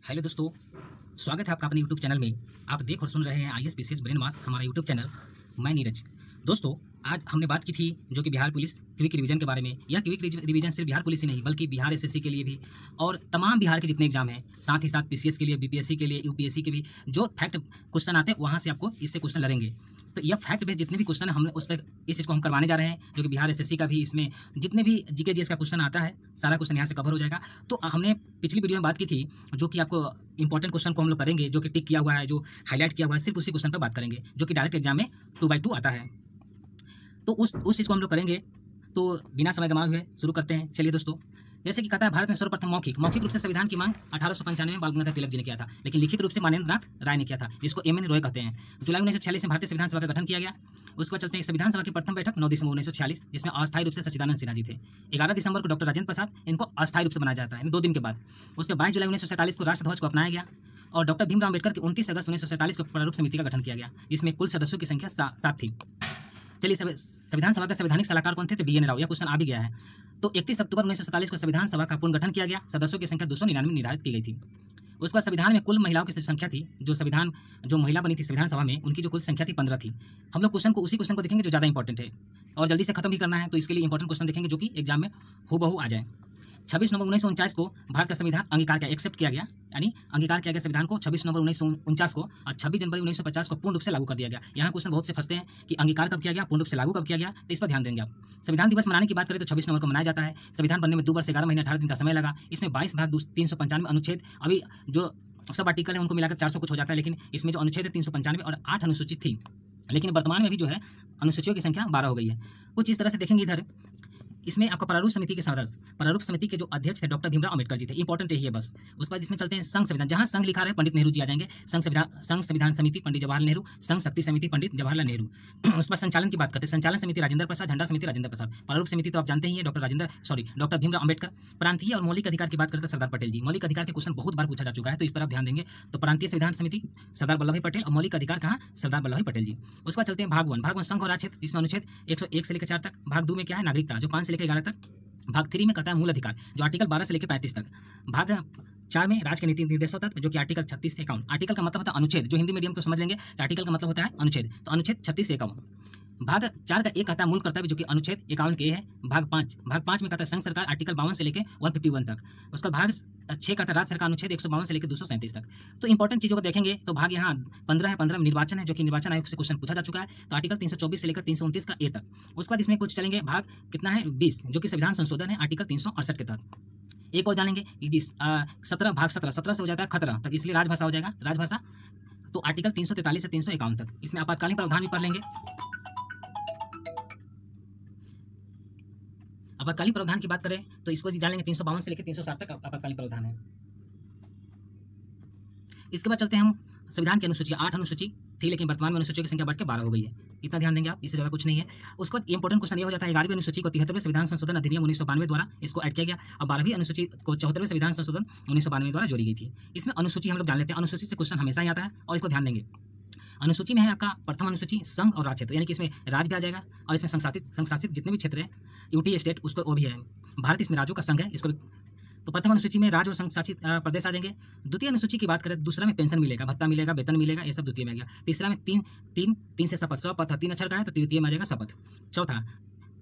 Hello दोस्तों, स्वागत है आपका अपने यूट्यूब चैनल में। आप देख और सुन रहे हैं आईएएस पीसीएस ब्रेन मास, हमारा यूट्यूब चैनल। मैं नीरज। दोस्तों, आज हमने बात की थी जो कि बिहार पुलिस क्विक रिवीजन के बारे में। यह क्विक रिवीजन सिर्फ बिहार पुलिस ही नहीं बल्कि बिहार एसएससी के लिए भी और तमाम बिहार के जितने एग्जाम हैं, साथ ही साथ पीसीएस के लिए, बीपीएससी के लिए, यूपीएससी के भी जो फैक्ट क्वेश्चन आते हैं वहाँ से आपको इससे क्वेश्चन लड़ेंगे। तो यह फैक्ट बेस्ड जितने भी क्वेश्चन है हमने उस पर इस चीज़ को हम करवाने जा रहे हैं, जो कि बिहार एसएससी का भी इसमें जितने भी जीके जीएस का क्वेश्चन आता है सारा क्वेश्चन यहाँ से कवर हो जाएगा। तो हमने पिछली वीडियो में बात की थी जो कि आपको इंपॉर्टेंट क्वेश्चन को हम लोग करेंगे, जो कि टिक किया हुआ है, जो हाईलाइट किया हुआ है, सिर्फ उसी क्वेश्चन पर बात करेंगे जो कि डायरेक्ट एग्जाम में 2x2 आता है। तो उस चीज़ को हम लोग करेंगे। तो बिना समय गंवाए हुए शुरू करते हैं। चलिए दोस्तों, जैसे कि कहता है, भारत में सर्वप्रथम मौखिक रूप से संविधान की मांग 1895 में बाल गंगाधर तिलक जी ने किया था, लेकिन लिखित रूप से मानवेंद्र नाथ राय ने किया था, जिसको एम एन रॉय कहते हैं। जुलाई 1946 में भारतीय संविधान सभा का गठन किया गया। उसके बाद चलते हैं संविधान सभा की प्रथम बैठक 9 दिसंबर 1946, जिसमें अस्थायी रूप से सच्चिदानंद सिन्हा जी थे। 11 दिसंबर को डॉक्टर राजेंद्र प्रसाद, इनको अस्थायी रूप से बनाया जाता है 2 दिन के बाद। उसके 22 जुलाई 1947 को राष्ट्रध्वज को अपनाया गया और डॉक्टर भीमराव अम्बेडकर की 29 अगस्त 1947 को प्रारूप समिति का गठन किया गया, जिसमें कुल सदस्यों की संख्या 7 थी। चलिए, संविधान सभा के संवैधानिक सलाहकार कौन थे? तो बी.एन. राव। यह क्वेश्चन आ भी गया है। तो 31 अक्टूबर 1947 को संविधान सभा का पूर्ण गठन किया गया। सदस्यों की संख्या 299 निर्धारित की गई थी। उसके बाद संविधान में कुल महिलाओं की संख्या थी, जो महिला बनी थी संविधान सभा में, उनकी जो कुल संख्या थी 15 थी। हम लोग उसी क्वेश्चन को देखेंगे जो ज़्यादा इंपॉर्टेंट है और जल्दी से खत्म भी करना है, तो इसके लिए इंपॉर्टेंट क्वेश्चन देखेंगे जो कि एग्जाम में हूबहू आ जाए। 26 नवंबर 1949 को भारत का संविधान एक्सेप्ट किया गया, यानी अंगीकार किया गया संविधान को 26 नवंबर 1949 को, और 26 जनवरी 1950 को पूर्ण रूप से लागू कर दिया गया। यहाँ क्वेश्चन बहुत से फंसते हैं कि अंगीकार कब किया गया, पूर्ण रूप से लागू कब किया गया, तो इस पर ध्यान देंगे आप। संविधान दिवस मनाने की बात करें तो 26 नवंबर को मनाया जाता है। संविधान बनने में 2 वर्ष 11 महीने 18 दिन का समय लगा। इसमें 22 भाग 395 अनुच्छेद, अभी जो सब आर्टिकल है उनको मिलाकर 400 कुछ हो जाता है, लेकिन इसमें जो अनुच्छेद है 395 और 8 अनुसूचित थी, लेकिन वर्तमान में भी जो है अनुसूचियों की संख्या 12 हो गई है। कुछ इस तरह से देखेंगे इधर। इसमें आपका प्रारूप समिति के सदस्य, प्रारूप समिति के जो अध्यक्ष थे डॉक्टर भीमराव अम्बेडकर जी थे। इंपॉर्टेंट यही है बस। उसके बाद इसमें चलते हैं संघ संविधान। जहां संघ लिखा है पंडित नेहरू जी आ जाएंगे। संघ संविधान समिति पंडित जवाहरलाल नेहरू, संघ शक्ति समिति पंडित जवाहरलाल नेहरू। उसके बाद संचालन की बात करते हैं। संचालन समिति राजेंद्र प्रसाद, झंडा समिति राजेंद्र प्रसाद। प्रारूप समिति तो आप जानते ही है, डॉक्टर भीमराव अम्बेडकर। प्रांतीय और मौलिक अधिकार की बात करते हैं सरदार पटेल जी। मौलिक अधिकार के क्वेश्चन बहुत बार पूछा जा चुका है, तो इस पर आप ध्यान देंगे। तो प्रांतीय संविधान समिति सरदार वल्लभ भाई पटेल और मौलिक अधिकार कहाँ? सरदार वल्लभ भाई पटेल जी। उसके बाद चलते हैं भाग 1 संघ और राज्य क्षेत्र। इसमें अनुच्छेद 101 से लेकर 4 तक। भाग 2 में क्या है? नागरिकता, जो 5 से लेकर 11 तक। भाग 3 में कहता है मूल अधिकार, जो आर्टिकल 12 से लेकर 35 तक। भाग 4 में राज्य के नीति निर्देशों तक, जो कि आर्टिकल 36 से 51। आर्टिकल का मतलब होता है अनुच्छेद, जो हिंदी मीडियम को समझ लेंगे तो आर्टिकल का मतलब होता है अनुच्छेद, तो अनुच्छेद 36 से 51। भाग 4 का एक कहता है मूल कर्तव्य, जो कि अनुच्छेद 51 के है। भाग 5 में कहता है संघ सरकार, आर्टिकल 52 से लेकर 151 तक। उसका भाग 6 कहता है राज्य सरकार, अनुच्छेद 152 से लेकर 237 तक। तो इंपॉर्टेंट चीज़ों को देखेंगे तो भाग यहाँ 15 है। 15 में निर्वाचन है, जो कि निर्वाचन आयोग से क्वेश्चन पूछा जा चुका है, तो आर्टिकल 324 से लेकर 329 का ए तक। उसके बाद इसमें कुछ चलेंगे। भाग कितना है? 20, जो कि संविधान संशोधन है, आर्टिकल 368 के तहत। एक और जानेंगे 17, भाग 17 से हो जाता है खतरा तक, इसलिए राजभाषा हो जाएगा, राजभाषा। तो आर्टिकल 343 से 351 तक। इसमें आपातकालीन प्रावधान भी पढ़ लेंगे। आपातकालीन प्रावधान की बात करें तो इसको जान लेंगे 352 से लेकर 360 तक आपातकालीन प्रावधान है। इसके बाद चलते हैं हम संविधान की अनुसूची। 8 अनुसूची थी, लेकिन वर्तमान में अनुसूचियों की संख्या बढ़ के 12 हो गई है। इतना ध्यान देंगे आप, इससे ज़्यादा कुछ नहीं है। उसके बाद इंपॉर्टेंट क्वेश्चन ये हो जाता है 11वीं अनुसूची को 73वें संविधान संशोधन अधिनियम 1992 द्वारा इसको ऐड किया गया, और 12वीं अनुसूची को 74वें संविधान संशोधन 1992 द्वारा जोड़ी गई थी। इसमें अनुसूची हम लोग जान लेते हैं। अनुसूची से क्वेश्चन हमेशा ही आता है और इसको ध्यान देंगे। अनुसूची में है आपका प्रथम अनुसूची संघ और राज्य क्षेत्र, यानी कि इसमें राज्य भी आ जाएगा, और इसमें संशासित जितने भी क्षेत्र हैं, यूटी स्टेट, उसको वो भी है। भारत इसमें राज्यों का संघ है, इसको भी। तो प्रथम अनुसूची में राज्य और संघ शासित प्रदेश आ जाएंगे। द्वितीय अनुसूची की बात करें, दूसरा में पेंशन मिलेगा, भत्ता मिलेगा, वेतन मिलेगा, ये सब द्वितीय में आ गया। तीसरा में तीन से शपथ, स्वपथ 3 अक्षर का है, तो तृतीय में आ जाएगा शपथ।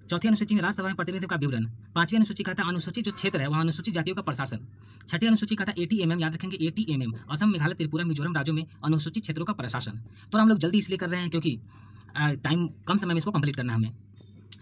चौथी अनुसूची में राज्यसभा में प्रतिनिधित्व का विवरण। 5वीं अनुसूची कहता है अनुसूची जो क्षेत्र है वहाँ अनुसूचित जातियों का प्रशासन। 6ठी अनुसूची कहता है ATMM, याद रखेंगे ATMM, असम, मेघालय, त्रिपुरा, मिजोरम राज्यों में अनुसूचित क्षेत्रों का प्रशासन। तो हम लोग जल्दी इसलिए कर रहे हैं क्योंकि टाइम कम समय में इसको कंप्लीट करना है हमें।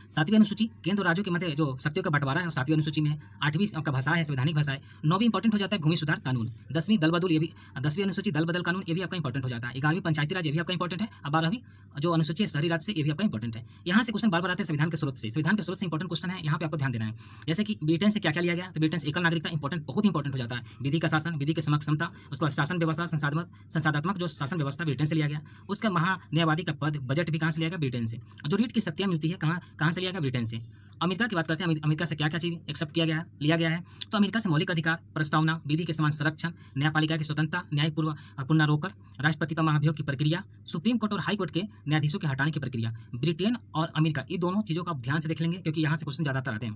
7वीं अनुसूची केंद्र और राज्यों के मध्य जो शक्तियों का बंटवारा है, 7वीं अनुसूची में है। 8वीं आपका भाषा है, संवैधानिक भाषा है। 9वीं इंपॉर्टेंट हो जाता है भूमि सुधार कानून। 10वीं दल बदल, ये भी 10वीं अनुसूची दल बदल कानून, ये भी आपका इंपॉर्टेंट हो जाता है। 11वीं पंचायती राज, ये भी आपका इंपॉर्टेंट है। और 12वीं जो अनुसूची है शहरी राज्य से, ये भी आपका इंपॉर्टेंट है। यहाँ से क्वेश्चन बार आते हैं संविधान के स्रोत से। संविधान के स्रोत से इंपॉर्टेंट क्वेश्चन है, यहाँ पे आपको ध्यान देना है। जैसे कि ब्रिटेन से क्या क्या लिया गया, तो ब्रिटेन से एकल नागरिकता इंपॉर्टेंट, बहुत इंपॉर्टेंट हो जाता है। विधि का शासन, विधि के समक्ष समता, उसके बाद शासन व्यवस्था, संसाधात्मक जो शासन व्यवस्था ब्रिटेन से लिया गया। उसका महान्यायवादी का पद, बजट भी कहाँ से लिया गया? ब्रिटेन से। जो रीट की शक्तियाँ मिलती है कहाँ से लिया गया? ब्रिटेन से। अमेरिका की बात करते हैं। अमेरिका से क्या क्या चीज़ एक्सेप्ट लिया गया है? तो अमेरिका से मौलिक अधिकार, प्रस्तावना, विधि के समान संरक्षण, न्यायपालिका की स्वतंत्रता, न्यायपूर्व पुनरावलोकन, राष्ट्रपति पर महाभियोग की प्रक्रिया, सुप्रीम कोर्ट और हाई कोर्ट के न्यायाधीशों के हटाने की प्रक्रिया। ब्रिटेन और अमेरिका, ये दोनों चीज़ों को आप ध्यान से देख लेंगे क्योंकि यहाँ से क्वेश्चन ज़्यादातर आते हैं।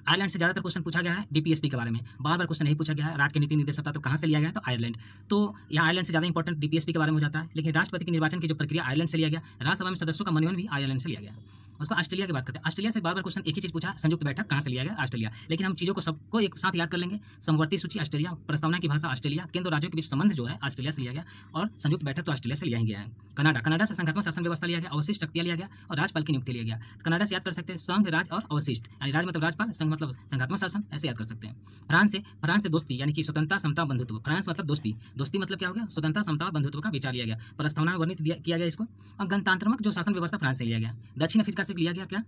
आयरलैंड से ज़्यादातर क्वेश्चन पूछा गया है डीपीएसपी के बारे में, बार बार क्वेश्चन नहीं पूछा गया है। राज्य के नीति निर्देश सत्ता तो कहाँ से लिया गया है, तो आयरलैंड। तो यहाँ आयरलैंड से ज़्यादा इंपॉर्टेंट डीपीएसपी के बारे में हो जाता है। लेकिन राष्ट्रपति के निर्वाचन की जो प्रक्रिया आयरलैंड से लिया गया, राज्यसभा में सदस्यों का मनोनयन भी आयरलैंड से लिया गया। उसको ऑस्ट्रेलिया की बात करते हैं। ऑस्ट्रेलिया से बार बार क्वेश्चन एक ही चीज़ पूछा, संयुक्त बैठक कहाँ से लिया गया, ऑस्ट्रेलिया। लेकिन हम चीज़ों को सबको एक साथ याद कर लेंगे। समवर्ती सूची ऑस्ट्रेलिया, प्रस्तावना की भाषा ऑस्ट्रेलिया, केंद्र और राज्यों के बीच संबंध जो है ऑस्ट्रेलिया से लिया गया, और संयुक्त बैठक तो ऑस्ट्रेलिया से लिया ही गया है। कनाडा, कनाडा से संघात्मक शासन व्यवस्था लिया गया, अवशिष्ट शक्तियाँ लिया गया और राज्यपाल की नियुक्ति लिया गया। कनाडा से याद कर सकते हैं संघ, राज्य और अवशिष्ट, यानी राज्य मतलब राज्यपाल, संघ मतलब संघात्मक शासन, ऐसे याद कर सकते हैं। फ्रांस से दोस्ती यानी कि स्वतंत्रता समता बंधुत्व, फ्रांस मतलब दोस्ती, दोस्ती मतलब क्या हो गया, स्वतंत्रता समता बंधुत्व का विचार लिया गया, प्रस्तावना में वर्णित किया गया इसको। और गणतंत्रात्मक जो शासन व्यवस्था फ्रांस से लिया गया। दक्षिण अफ्रीका से लिया गया क्या,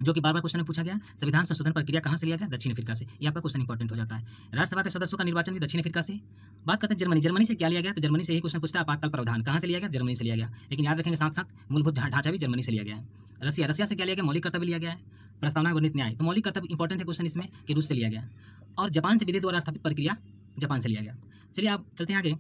जो कि बार बार क्वेश्चन में पूछा गया, संविधान संशोधन प्रक्रिया कहाँ से लिया गया, दक्षिण अफ्रीका से। ये आपका क्वेश्चन इंपॉर्टेंट हो जाता है। राज्यसभा के सदस्यों का निर्वाचन भी दक्षिण अफ्रीका से। बात करते हैं जर्मनी, जर्मनी से क्या लिया गया, तो जर्मनी से यही क्वेश्चन पूछता है, आपातकाल प्रावधान कहाँ से लिया गया, जर्मनी से लिया गया। लेकिन याद रखेंगे साथ साथ मूलभूत ढांचा भी जर्मनी से लिया गया है। रसिया, रसिया से क्या लिया गया, मौलिक कर्तव्य लिया गया है, प्रस्तावना वर्णित न्याय, तो मौलिक कर्तव्य इंपॉर्टेंट है क्वेश्चन इसमें कि रूस से लिया गया। और जापान से विधि द्वारा स्थापित प्रक्रिया जापान से लिया गया। चलिए आप चलते हैं आगे।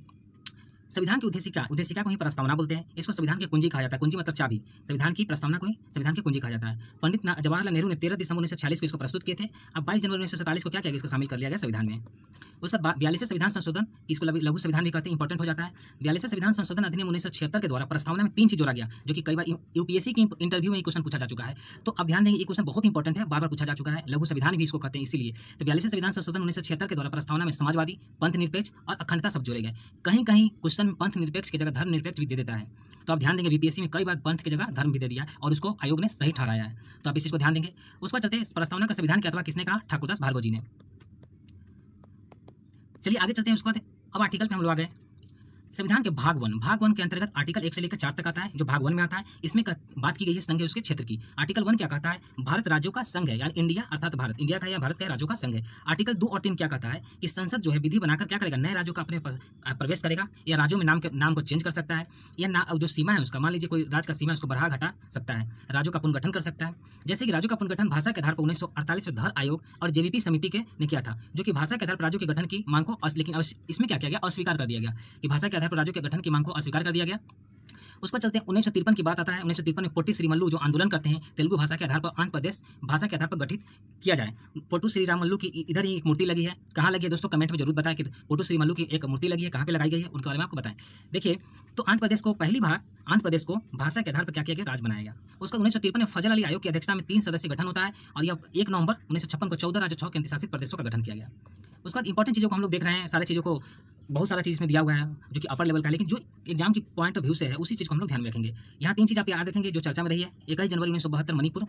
संविधान की उद्देशिका, उद्देशिका को ही प्रस्तावना बोलते हैं। इसको संविधान की कुंजी कहा जाता है, कुंजी मतलब चाबी। संविधान की प्रस्तावना को ही संविधान की कुंजी कहा जाता है। पंडित जवाहरलाल नेहरू ने 13 दिसंबर 1946 को इसको प्रस्तुत किए थे। अब 22 जनवरी 1947 को क्या किया गया, इसको शामिल कर लिया गया संविधान में। उसका 42वें संविधान संशोधन, इसको लघु संविधान भी कहते हैं, इंपॉर्टेंट हो जाता है। 42वें संविधान संशोधन अधिनियम 1976 के द्वारा प्रस्तावना में 3 चीज जोड़ा गया, जो कि कई बार यूपीएससी की इंटरव्यू में क्वेश्चन पूछा जा चुका है। तो अब ध्यान देंगे, ये क्वेश्चन बहुत इंपॉर्टेंट है, बार बार पूछा जा चुका है। लघु संविधान भी इसको कहते हैं इसीलिए। तो 42वें संविधान संशोधन 1976 के द्वारा प्रस्तावना में समाजवादी, पंथ निरपेक्ष और अखंडता शब्द जोड़े गए। कहीं कहीं क्वेश्चन में पंथ निरपेक्ष की जगह धर्म निरपेक्ष भी दे देता है। तो आप ध्यान देंगे, बीपीएससी में कई बार पंथ की जगह धर्म भी दे दिया और उसको आयोग ने सही ठहराया है। तो आप इस चीज को ध्यान देंगे। उसके बाद चलते हैं, प्रस्तावना का संविधान के अथवा किसने कहा, ठाकुरदास भार्गव जी ने। चलिए आगे चलते हैं। उसके बाद अब आर्टिकल पे हम लोग आ गए। संविधान के भाग वन के अंतर्गत आर्टिकल 1 से लेकर 4 तक आता है। जो भाग 1 में आता है, इसमें बात की गई है संघ है उसके क्षेत्र की। आर्टिकल 1 क्या कहता है, भारत राज्यों का संघ है, यानी इंडिया अर्थात भारत, इंडिया का या भारत का राज्यों का संघ है। आर्टिकल 2 और 3 क्या कहता है कि संसद जो है विधि बनाकर क्या करेगा, नए राज्यों का अपने प्रवेश करेगा, या राज्यों में नाम को चेंज कर सकता है, या जो सीमा है उसका, मान लीजिए कोई राज्य का सीमा है उसको बढ़ा घटा सकता है, राज्यों का पुनर्गठन कर सकता है। जैसे कि राज्यों का पुनर्गठन भाषा के आधार पर 1948 में धर आयोग और जेबीपी समिति ने किया था, जो कि भाषा के आधार पर राज्यों के गठन की मांग को, लेकिन इसमें क्या किया गया, अस्वीकार कर दिया गया कि भाषा के आधार पर राज्यों के गठन की मांग को अस्वीकार कर दिया गया। उस पर चलते हैं, 1953 की बात आता है। 1953 में पोट्टी श्रीमल्लू जो आंदोलन करते हैं तेलुगु भाषा के आधार पर आंध्र प्रदेश भाषा के आधार पर गठित किया जाए। पोट्टू श्रीरामल्लू की इधर ही एक मूर्ति लगी है, कहाँ लगी है दोस्तों, कमेंट में जरूर बताएं कि पोट्टू श्रीमल्लू की एक मूर्ति लगी है, कहाँ पे लगाई गई है, उनके बारे में आपको बताएं। देखिए, तो आंध्र प्रदेश को पहली बार आंध्र प्रदेश को भाषा के आधार पर क्या किया गया, राज्य बनाया गया। उसका 1953 में फजल अली आयोग की अध्यक्षता में 3 सदस्यीय गठन होता है, और यह 1 नवंबर 1956 को 14 राज्य 6 केंद्रशासित प्रदेशों का गठन किया गया। उसके बाद इंपॉर्टेंट चीज़ों को हम लोग देख रहे हैं, सारी चीज़ों को, बहुत सारा चीज़ इसमें दिया हुआ है जो कि अपर लेवल का है, लेकिन जो एग्जाम की पॉइंट ऑफ व्यू से है उसी चीज़ को हम लोग ध्यान में रखेंगे। यहाँ 3 चीज़ आप याद रखेंगे जो चर्चा में रही है। 21 जनवरी 1972 मणिपुर,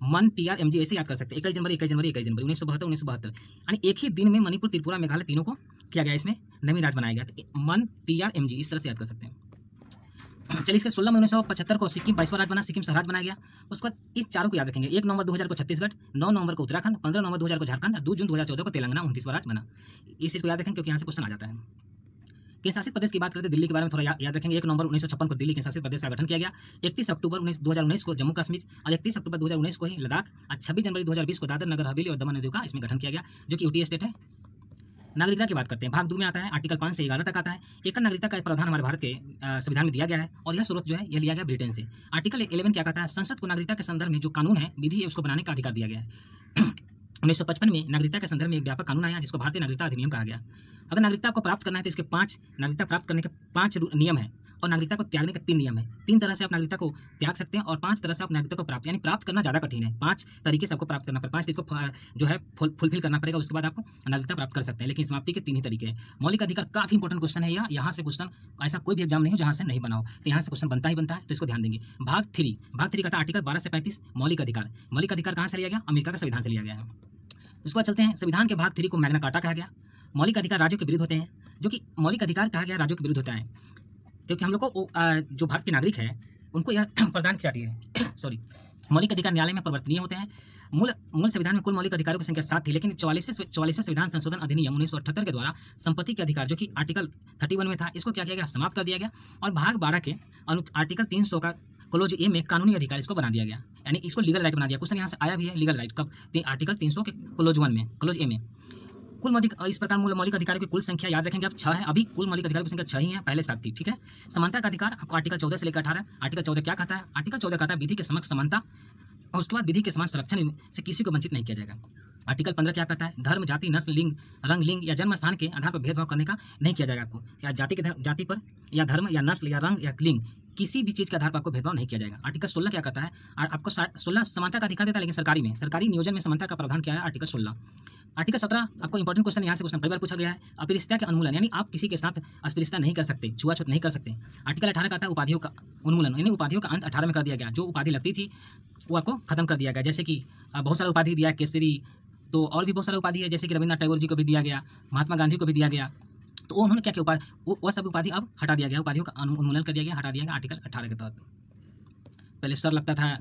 मन TRMG ऐसे याद कर सकते हैं। 21 जनवरी 1972 यानी एक ही दिन में मणिपुर, त्रिपुरा, मेघालय तीनों को किया गया, इसमें नवीन राज्य बनाया गया। तो मन TRMG इस तरह से याद कर सकते हैं। चलिए, इसके 16 मई 1975 को सिक्किम 22वां राज्य बना, सिक्किम स्वराज बनाया गया। उसके बाद इस चारों को याद रखेंगे। 1 नवंबर 2000 को छत्तीसगढ़, 9 नवंबर को उत्तराखंड, 15 नवंबर 2000 को झारखंड, 2 जून 2014 को तेलंगाना 29वां राज्य बना। इस चीज़ को याद रखेंगे क्योंकि यहाँ से क्वेश्चन आ जाता है। केंद्र शासित प्रदेश की बात करते हैं, दिल्ली के बारे में थोड़ा याद रखेंगे। 1 नवंबर 1956 को दिल्ली केंद्र शासित प्रदेश का गठन किया गया। 31 अक्टूबर 2019 को जम्मू कश्मीर, और 31 अक्टूबर 2019 को ही लद्दाख, और 26 जनवरी 2020 को दादर नगर हवेली और दमन और दीव का इसमें गठन किया गया, जो कि यूटी स्टेट है। नागरिकता की बात करते हैं, भाग 2 में आता है, आर्टिकल 5 से 11 तक आता है। एकल नागरिकता का प्रावधान हमारे भारत के संविधान में दिया गया है, और यह स्रोत जो है यह लिया गया ब्रिटेन से। आर्टिकल 11 क्या कहता है, संसद को नागरिकता के संदर्भ में जो कानून है, विधि है, उसको बनाने का अधिकार दिया गया है। 1955 में नागरिकता के संदर्भ में एक व्यापक कानून आया जिसको भारतीय नागरिकता अधिनियम कहा गया। अगर नागरिकता को प्राप्त करना है तो इसके 5 नागरिकता प्राप्त करने के 5 नियम है, और नागरिकता को त्यागने के 3 नियम है। 3 तरह से आप नागरिकता को त्याग सकते हैं और 5 तरह से आप नागरिकता को प्राप्त, यानी प्राप्त करना ज़्यादा कठिन है। 5 तरीके से आपको प्राप्त करना पड़ेगा, 5 चीज़ को जो है फुलफिल करना पड़ेगा, उसके बाद आपको नागरिकता प्राप्त कर सकते हैं। लेकिन समाप्ति के 3 ही तरीके हैं। मौलिक अधिकार काफी इंपॉर्टेंट क्वेश्चन है, यहाँ से क्वेश्चन ऐसा कोई भी एग्जाम नहीं हो जहाँ से नहीं बनाओ, तो यहाँ से क्वेश्चन बनता ही बनता है, तो इसको ध्यान देंगे। भाग 3 का था आर्टिकल 12 से 35 मौलिक अधिकार। मौलिक अधिकार कहाँ से लिया गया, अमेरिका का संविधान से लिया गया है। उसके बाद चलते हैं, संविधान के भाग 3 को मैग्ना कार्टा कहा गया। मौलिक अधिकार राज्यों के विरुद्ध होते हैं, जो कि मौलिक अधिकार कहा गया राज्यों के विरुद्ध होता है, क्योंकि हम लोग को जो भारत के नागरिक है उनको यह प्रदान की जाती है। सॉरी, मौलिक अधिकार न्यायालय में परिवर्तनीय होते हैं। मूल संविधान में कुल मौलिक अधिकारों की संख्या 7 थी, लेकिन 44वें संविधान संशोधन अधिनियम 1978 के द्वारा संपत्ति के अधिकार, जो कि आर्टिकल 31 में था, इसको क्या किया गया, समाप्त कर दिया गया। और भाग 12 के आर्टिकल 300 का क्लोज ए में कानूनी अधिकार इसको बना दिया गया, यानी इसको लीगल राइट बना दिया। क्वेश्चन यहाँ से आया भी है, लीगल राइट कब, आर्टिकल 300 के क्लोज ए में। कुल इस प्रकार मूल मौलिक अधिकारों की कुल संख्या याद रखेंगे आप 6 है। अभी कुल मौलिक अधिकारों की संख्या 6 ही है, पहले 7 थी, ठीक है। समानता का अधिकार आपको आर्टिकल 14 से लेकर 18। आर्टिकल 14 क्या कहता है, आर्टिकल 14 कहता है विधि के समक्ष समानता, और उसके बाद विधि के समान संरक्षण से किसी को वंचित नहीं किया जाएगा। आर्टिकल 15 क्या कहता है? धर्म, जाति, नस्ल, लिंग, रंग, लिंग या जन्म स्थान के आधार पर भेदभाव करने का नहीं किया जाएगा आपको। या जाति पर या धर्म या नस्ल या रंग या लिंग किसी भी चीज़ के आधार पर आपको भेदभाव नहीं किया जाएगा। आर्टिकल 16 क्या कहता है? आपको 16 समानता का अधिकार देता है, लेकिन सरकारी नियोजन में समानता का प्रावधान क्या है? आर्टिकल 16। आर्टिकल 17 आपको इंपॉर्टेंट क्वेश्चन यहाँ से क्वेश्चन कई बार पूछा गया है, अस्पृश्यता के उन्मूलन, यानी आप किसी के साथ अस्पृश्यता नहीं कर सकते, छुआछूत नहीं कर सकते। आर्टिकल 18 कहता है उपाधियों का उन्मूलन, यानी उपाधियों का अंत 18 में कर दिया गया। जो उपाधि लगती थी वो आपको खत्म कर दिया गया, जैसे कि बहुत सारा उपाधि दिया, केसरी, तो और भी बहुत सारा उपाधि है, जैसे कि रविन्द्रनाथ टैगोर जी को भी दिया गया, महात्मा गांधी को भी दिया गया। तो उन्होंने क्या किया, वह सब उपाधि अब हटा दिया गया, उपाधियों का उन्मूलन कर दिया गया, हटा दिया गया आर्टिकल 18 के तहत। पहले सर लगता था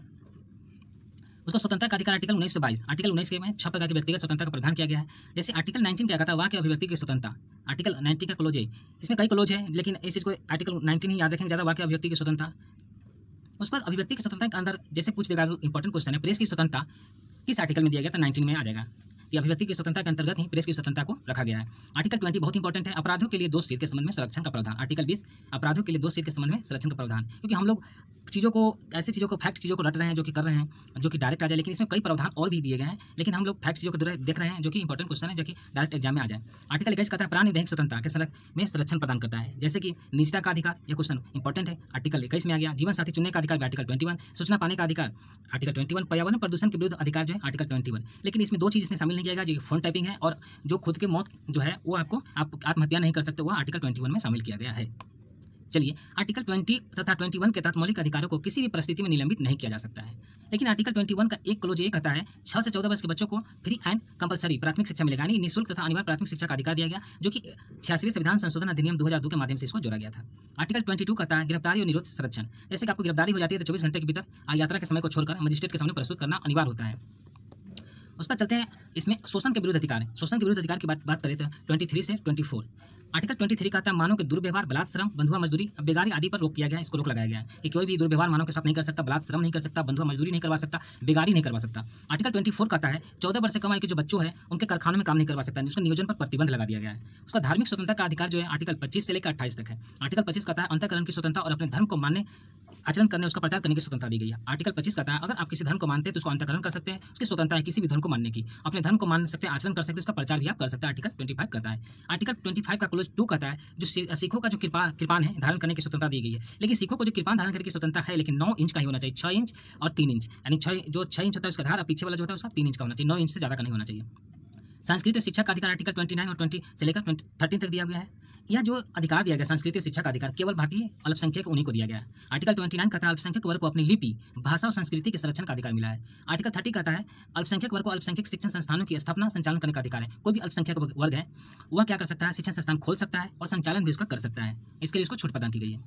उसको स्वतंत्रता का अधिकार आर्टिकल 1922। आर्टिकल 19 के में 6 प्रकार की व्यक्तिगत स्वतंत्रता का प्रावधान किया गया है। जैसे आर्टिकल 19 क्या कहता है? वाक्य अभिव्यक्ति की स्वतंत्रता। आर्टिकल 19 का क्लोज है, इसमें कई क्लोज है, लेकिन इस चीज़ को आर्टिकल 19 ही याद रखेंगे ज़्यादा। वाक्य अभिव्यक्ति की स्वतंत्रता, उसके बाद अभिव्यक्ति की स्वतंत्रता के अंदर जैसे पूछ देगा, इंपॉर्टेंट क्वेश्चन है, प्रेस की स्वतंत्रता किस आर्टिकल में दिया गया? तो 19 में आ जाएगा। कि अभिव्यक्ति की स्वतंत्रता के अंतर्गत ही प्रेस की स्वतंत्रता को रखा गया है। आर्टिकल 20 बहुत इंपॉर्टेंट है, अपराधों के लिए दोषी के संबंध में संरक्षण का प्रावधान। आर्टिकल 20 अपराधों के लिए दोषी के संबंध में संरक्षण का प्रावधान, क्योंकि हम लोग ऐसी चीज़ों को फैक्ट चीज़ों को रट रहे हैं, जो कि कर रहे हैं, जो कि डायरेक्ट आ जाए, लेकिन इसमें कई प्रावधान और भी दिए गए हैं, लेकिन हम लोग फैक्ट चीज़ों को देख रहे हैं, जो कि इंपॉर्टेंट क्वेश्चन है, जो कि डायरेक्ट एग्जाम में आ जाए। आर्टिकल 21 कहता है प्राणी दैहिक स्वतंत्रता के संरक्षण प्रदान करता है, जैसे कि निजता का अधिकार, यह क्वेश्चन इंपॉर्टेंट है, आर्टिकल 21 में आ गया। जीवन साथी चुनने का अधिकार आर्टिकल 21, सूचना पाने का अधिकार आर्टिकल 21, पर्यावरण प्रदूषण के विरुद्ध अधिकार जो है आर्टिकल 21। लेकिन इसमें दो चीज़ इसमें शामिल नहीं किया गया, जो फोन टाइपिंग है और जो खुद के मौत जो है वो आप आत्महत्या नहीं कर सकते, वो आर्टिकल 21 में शामिल किया गया है। चलिए, आर्टिकल 20 तथा 21 के तहत मौलिक अधिकारों को किसी भी परिस्थिति में निलंबित नहीं किया जा सकता है। लेकिन आर्टिकल 21 का एक क्लोज ये कहता है 6 से 14 वर्ष के बच्चों को फ्री एंड कंपलसरी प्राथमिक शिक्षा मिलेगा, यानी निःशुल्क तथा अनिवार्य प्राथमिक शिक्षा का अधिकार दिया गया, जो कि 86वें संविधान संशोधन अधिनियम 2002 के माध्यम से इसको जोड़ा गया था। आर्टिकल 22 कहता है गिरफ्तारी और निरोध संरक्षण, जैसे कि आपको गिरफ्तारी हो जाती है तो 24 घंटे के भीतर यात्रा के समय को छोड़कर मजिस्ट्रेट के सामने प्रस्तुत करना अनिवार्य होता है। उसका चलते हैं, इसमें शोषण के विरुद्ध अधिकार है। शोषण के विरुद्ध अधिकार की बात करें तो 23 से 24। आर्टिकल 23 कहता है मानव के दुर्व्यवहार, बलात्कार, श्रम, बंधुआ मजदूरी, बेगारी आदि पर रोक किया गया, इसको रोक लगाया गया है कि कोई भी दुर्व्यवहार मानव के साथ नहीं कर सकता, बलात्कार, श्रम नहीं कर सकता, बंधुआ मजदूरी नहीं करवा सकता, बेगारी नहीं करवा सकता। आर्टिकल 24 कहता है 14 वर्ष से कम आयु के जो बच्चों हैं उनके कारखानों में काम नहीं करवा सकता, उसके नियोजन पर प्रतिबंध लगा दिया गया है। उसका धार्मिक स्वतंत्रता का अधिकार जो है आर्टिकल 25 से लेकर 28 तक है। आर्टिकल 25 कहता है अंतःकरण की स्वतंत्रता और अपने धर्म को मानने, आचरण करने, उसका प्रचार करने की स्वतंत्रता दी गई है। आर्टिकल 25 कहता है अगर आप किसी धर्म को मानते हैं तो उसको अंतःकरण कर सकते हैं, उसकी स्वतंत्रता है किसी भी धर्म को मानने की, अपने धर्म को मान सकते हैं, आचरण कर सकते हैं, उसका प्रचार भी आप कर सकते हैं। आर्टिकल 25 कहता है। आर्टिकल 25 का क्लोज 2 कहता है जो सिखों का जो कृपान है धारण करने की स्वतंत्रता दी गई है, लेकिन सिखों को जो कृपान धारण करने की स्वतंत्रता है, लेकिन 9 इंच का ही होना चाहिए, 6 इंच और 3 इंच, यानी 6 इंच होता है उसका धार, और पीछे वाला जो होता है उसका 3 इंच का होना चाहिए, 9 इंच से ज़्यादा का नहीं होना चाहिए। सांस्कृतिक शिक्षा का अधिकार आर्टिकल 29 और 20 से लेकर 13 तक दिया गया है। यह जो अधिकार दिया गया सांस्कृतिक शिक्षा का अधिकार केवल भारतीय अल्पसंख्यक उन्हीं को दिया गया है। आर्टिकल 29 कहता है अल्पसंख्यक वर्ग को अपनी लिपि, भाषा और संस्कृति के संरक्षण का अधिकार मिला है। आर्टिकल 30 कहता है अल्पसंख्यक वर्ग को अल्पसंख्यक शिक्षण संस्थानों की स्थापना, संचालन करने का अधिकार है। कोई भी अल्पसंख्यक वर्ग है वह क्या कर सकता है, शिक्षण संस्थान खोल सकता है और संचालन भी उसका कर सकता है, इसके लिए उसको छूट प्रदान की गई है।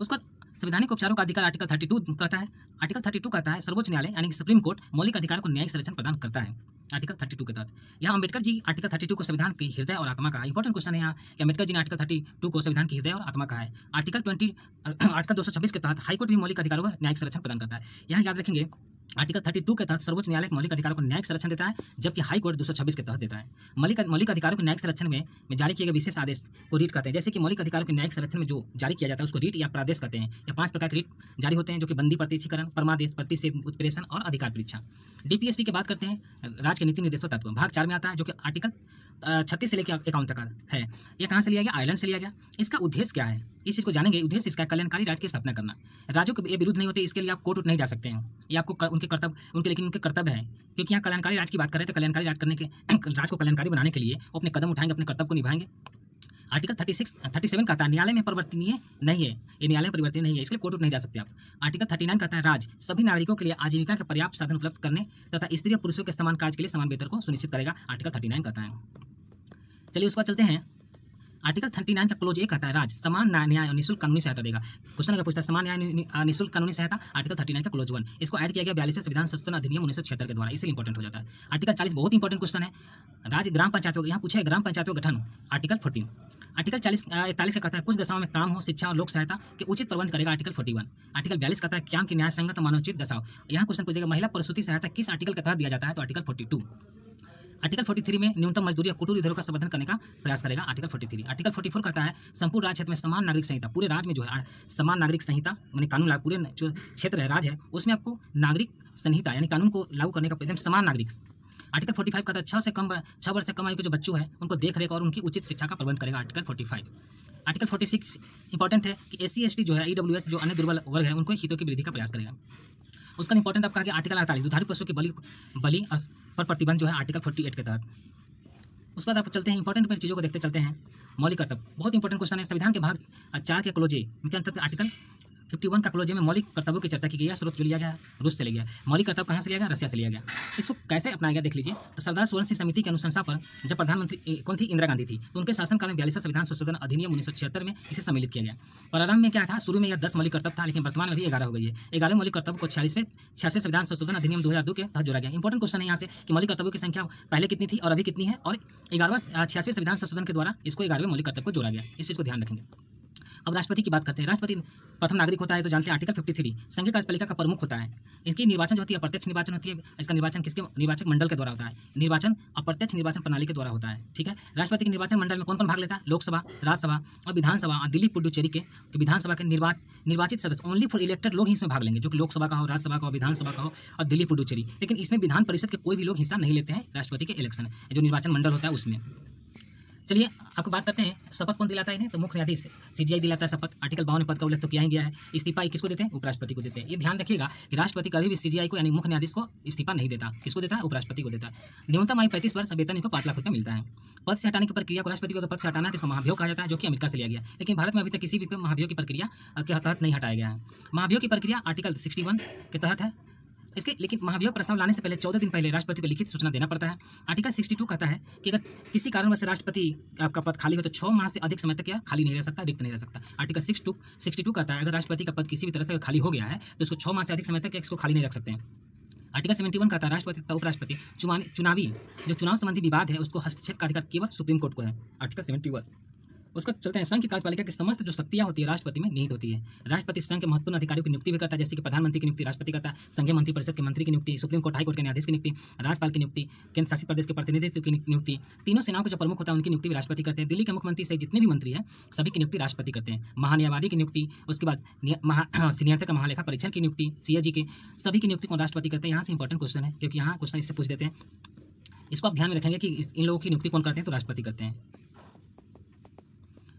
उसका संवैधानिक उपचारों का अधिकार आर्टिकल 32 कहता है। आर्टिकल 32 कहता है सर्वोच्च न्यायालय यानी सुप्रीम कोर्ट मौलिक अधिकारों को न्यायिक संरक्षण प्रदान करता है। आर्टिकल 32 के तहत यहाँ अम्बेडकर जी आर्टिकल 32 को संविधान की हृदय और आत्मा कहा। इंपॉर्टेंट क्वेश्चन है यहाँ कि अम्बेडकर जी ने आर्टिकल 32 को संविधान की हृदय और आत्मा कहा है। आर्टिकल 226 के तहत हाईकोर्ट भी मौलिक अधिकारों को न्यायिक संरक्षण प्रदान करता है। यहाँ याद रखेंगे आर्टिकल 32 के तहत सर्वोच्च न्यायालय मौलिक अधिकारों को न्यायिक संरक्षण देता है, जबकि हाई कोर्ट 226 के तहत देता है। मौलिक अधिकारों के न्यायिक संरक्षण में जारी किए गए विशेष आदेश को रीट कहते हैं। जैसे कि मौलिक अधिकारों के न्यायिक संरक्षण में जो जारी किया जाता है उसको रीट या प्रादेश कहते हैं। या 5 प्रकार के रीट जारी होते हैं, जो कि बंदी, प्रत्यक्षीकरण, परमादेश, प्रतिषेध, उत्प्रेषण और अधिकार परीक्षा। डीपीएसपी की बात करते हैं, राज्य के नीति निर्देशक तत्व भाग 4 में आता है, जो कि आर्टिकल 36 से लेकर 51 तक है। यह कहाँ से लिया गया? आयरलैंड से लिया गया। इसका उद्देश्य क्या है, इस चीज़ को जानेंगे। उद्देश्य इसका कल्याणकारी राज्य की स्थापना करना। राज्यों के विरुद्ध नहीं होते, इसके लिए आप कोर्ट नहीं जा सकते हैं। ये आपको उनके कर्तव्य है, क्योंकि यहाँ कल्याणकारी राज्य की बात कर रहे थे। कल्याणकारी राज्य करने के राज्य को कल्याणकारी बनाने के लिए वो अपने कदम उठाएंगे, अपने कर्तव्य को निभाएंगे। आर्टिकल 37 कहता है न्यायालय में परिवर्तनीय नहीं है, ये न्यायालय में परिवर्तनीय नहीं है, इसलिए कोर्ट नहीं जा सकते आप। आर्टिकल 39 कहता है राज्य सभी नागरिकों के लिए आजीविका के पर्याप्त साधन उपलब्ध करने तथा स्त्री और पुरुषों के समान कार्य के लिए समान वेतन को सुनिश्चित करेगा। आर्टिकल 39 कहता है। चलिए उसके बाद चलते हैं। आर्टिकल 39 का क्लोज 1 कहता है राज्य समान न्याय और निःशुल्क कानूनी सहायता देगा। क्वेश्चन अगर पूछता है समान न्याय निःशुल्क कानूनी सहायता, आर्टिकल 39 का क्लोज 1। इसको ऐड किया गया 42वें संविधान संशोधन अधिनियम 1976 के द्वारा, इसलिए इंपॉर्टेंट हो जाता है। आर्टिकल 40 बहुत इंपॉर्टेंट क्वेश्चन है, राज्य ग्राम पंचायतों यहाँ पूछे ग्राम पंचायतों का गठन, आर्टिकल 14। आर्टिकल 41 का कहता है कुछ दशाओं में काम हो, शिक्षा और लोक सहायता के उचित प्रबंध करेगा, आर्टिकल 41। आर्टिकल 42 कहता है क्या की न्याय संगत मानवोचित दशाओं, यहाँ क्वेश्चन पूछेगा महिला प्रसूति सहायता किस आर्टिकल के तहत दिया जाता है, तो आर्टिकल 42। आर्टिकल 43 में न्यूनतम मजदूरी या कुटीर उद्योगों का संवर्धन करने का प्रयास करेगा, आर्टिकल 43। आर्टिकल 44 कहता है संपूर्ण राज्य क्षेत्र में समान नागरिक संहिता, पूरे राज्य में जो है समान नागरिक संहिता यानी कानून लागू, पूरे जो क्षेत्र है राज्य है उसमें आपको नागरिक संहिता यानी कानून को लागू करने का एकदम समान नागरिक आर्टिकल 45 का था 6 वर्ष से कम आयु के जो बच्चों हैं उनको देख रेख और उनकी उचित शिक्षा का प्रबंध करेगा आर्टिकल 45। आर्टिकल 46 इंपॉर्टेंट है कि SC ST जो है EWS जो अन्य दुर्बल वर्ग है उनको हितों की वृद्धि का प्रयास करेगा। उसका इंपॉर्टेंट आपका आगे आर्टिकल 48 दुधारू पशुओं के बलि पर प्रतिबंध जो है आर्टिकल 48 के तहत। उसके बाद आप चलते हैं इंपॉर्टेंट चीज़ों को देखते चलते हैं। मौलिक कर्तव्य बहुत इंपॉर्टेंट क्वेश्चन है। संविधान के भाग 4 के क्लोजे के अंतर्गत आर्टिकल 51 का क्लोजे में मौलिक कर्तव्यों की चर्चा की गई है। स्रोत जो लिया गया रूस से लिया गया। मौलिक कर्तव्य कहाँ से लिया गया? रसिया से लिया गया। इसको कैसे अपनाया गया देख लीजिए। तो सरदार सुवर्ण सिंह समिति की अनुशंसा पर जब प्रधानमंत्री कौन थी? इंदिरा गांधी थी। तो उनके शासनकाल में 42वां संविधान संशोधन अधिनियम 1976 में इसे सम्मिलित किया गया। प्रारंभ में क्या था? शुरू में यह 10 मौलिक कर्तव्य था, लेकिन वर्तमान में भी 11 हो गई है। 11 मौलिक कर्तव्य को 46वें संविधान संशोधन अधिनियम 2002 के तहत जोड़ा गया। इंपॉर्टेंट क्वेश्चन है यहाँ से कि मौलिक कर्तव्यों की संख्या पहले कितनी थी और अभी कितनी है, और 86वें संविधान संशोधन के द्वारा इसको 11वें मौलिक कर्तव्य को जोड़ा गया। इस चीज़ को ध्यान रखेंगे। अब राष्ट्रपति की बात करते हैं। राष्ट्रपति प्रथम नागरिक होता है, तो जानते हैं आर्टिकल 53 संघीय कार्यपालिका का प्रमुख होता है। इसकी निर्वाचन जो होती है अप्रत्यक्ष निर्वाचन होती है। इसका निर्वाचन किसके? निर्वाचक मंडल के द्वारा होता है। निर्वाचन अप्रत्यक्ष निर्वाचन प्रणाली के द्वारा होता है। ठीक है। राष्ट्रपति के निर्वाचन मंडल में कौन कौन भाग लेता है? लोकसभा, राज्यसभा और विधानसभा और दिल्ली पुडुचेरी के विधानसभा के निर्वाचित सदस्य ओनली फॉर इलेक्टेड लोग ही इसमें भाग लेंगे, जो कि लोकसभा का हो, राज्यसभा का हो, विधानसभा का हो और दिल्ली पुडुचेरी। लेकिन इसमें विधान परिषद के कोई भी लोग हिस्सा नहीं लेते हैं राष्ट्रपति के इलेक्शन जो निर्वाचन मंडल होता है उसमें। चलिए आपको बात करते हैं शपथ कौन दिलाता है इन्हें? तो मुख्य न्यायाधीश CGI दिलाता है शपथ। आर्टिकल 52 पद का उल्लेख तो किया ही गया है। इस्तीफा किसको देते हैं? उपराष्ट्रपति को देते हैं। ये ध्यान रखिएगा कि राष्ट्रपति कभी भी CGI को यानी मुख्य न्यायाधीश को इस्तीफा नहीं देता। किसको देता है? उपराष्ट्रपति को देता है। न्यूनतम आयु 35 वर्ष, वेतन इनको 5 लाख रुपये मिलता है। पद से हटाने की प्रक्रिया को राष्ट्रपति को पद से हटाना है तो इसको महाभियोग कहा जाता है, जो कि अमेरिका से लिया गया। लेकिन भारत में अभी तक किसी भी महाभियोग की प्रक्रिया के तहत नहीं हटाया गया है। महाभियोग की प्रक्रिया आर्टिकल 61 के तहत है इसके, लेकिन महाभियोग प्रस्ताव लाने से पहले 14 दिन पहले राष्ट्रपति को लिखित सूचना देना पड़ता है। आर्टिकल 62 कहता है कि अगर किसी कारणवश राष्ट्रपति आपका पद खाली हो तो 6 माह से अधिक समय तक क्या खाली नहीं रह सकता, रिक्त नहीं रह सकता। आर्टिकल 62 कहता है अगर राष्ट्रपति का पद किसी भी तरह से खाली हो गया है तो उसको 6 माह से अधिक समय तक इसको खाली नहीं रख सकते हैं। आर्टिकल 71 कहता है राष्ट्रपति तथा उपराष्ट्रपति चुनाव संबंधी विवाद है उसको हस्तक्षेप का अधिकार केवल सुप्रीम कोर्ट को है। आर्टिकल 71। उसका चलते हैं संघ की कार्यपालिका की समस्त जो शक्तियां होती है राष्ट्रपति में निहित होती है। राष्ट्रपति संघ के महत्वपूर्ण अधिकारियों की नियुक्ति भी करता है, जैसे कि प्रधानमंत्री की नियुक्ति राष्ट्रपति करता है, संघीय मंत्रिपरिषद के मंत्री की नियुक्ति, सुप्रीम कोर्ट, हाई कोर्ट के न्यायाधीश की नियुक्ति, राज्यपाल की नियुक्ति, केंद्र शासित प्रदेश के प्रतिनिधित्व की नियुक्ति, तीनों सेनाओं के जो प्रमुख होता है उनकी नियुक्ति भी राष्ट्रपति करते हैं। दिल्ली के मुख्यमंत्री से जितने भी मंत्री हैं सभी की नियुक्ति राष्ट्रपति करते हैं। महान्यायवादी की नियुक्ति, उसके बाद नियंत्रक महालेखा परीक्षण की नियुक्ति, CAG के सभी की नियुक्ति को राष्ट्रपति करते हैं। यहाँ से इंपॉर्टेंट क्वेश्चन है क्योंकि यहाँ क्वेश्चन इससे पूछ देते हैं, इसको आप ध्यान में रखेंगे कि इन लोगों की नियुक्ति कौन करते हैं? तो राष्ट्रपति करते हैं।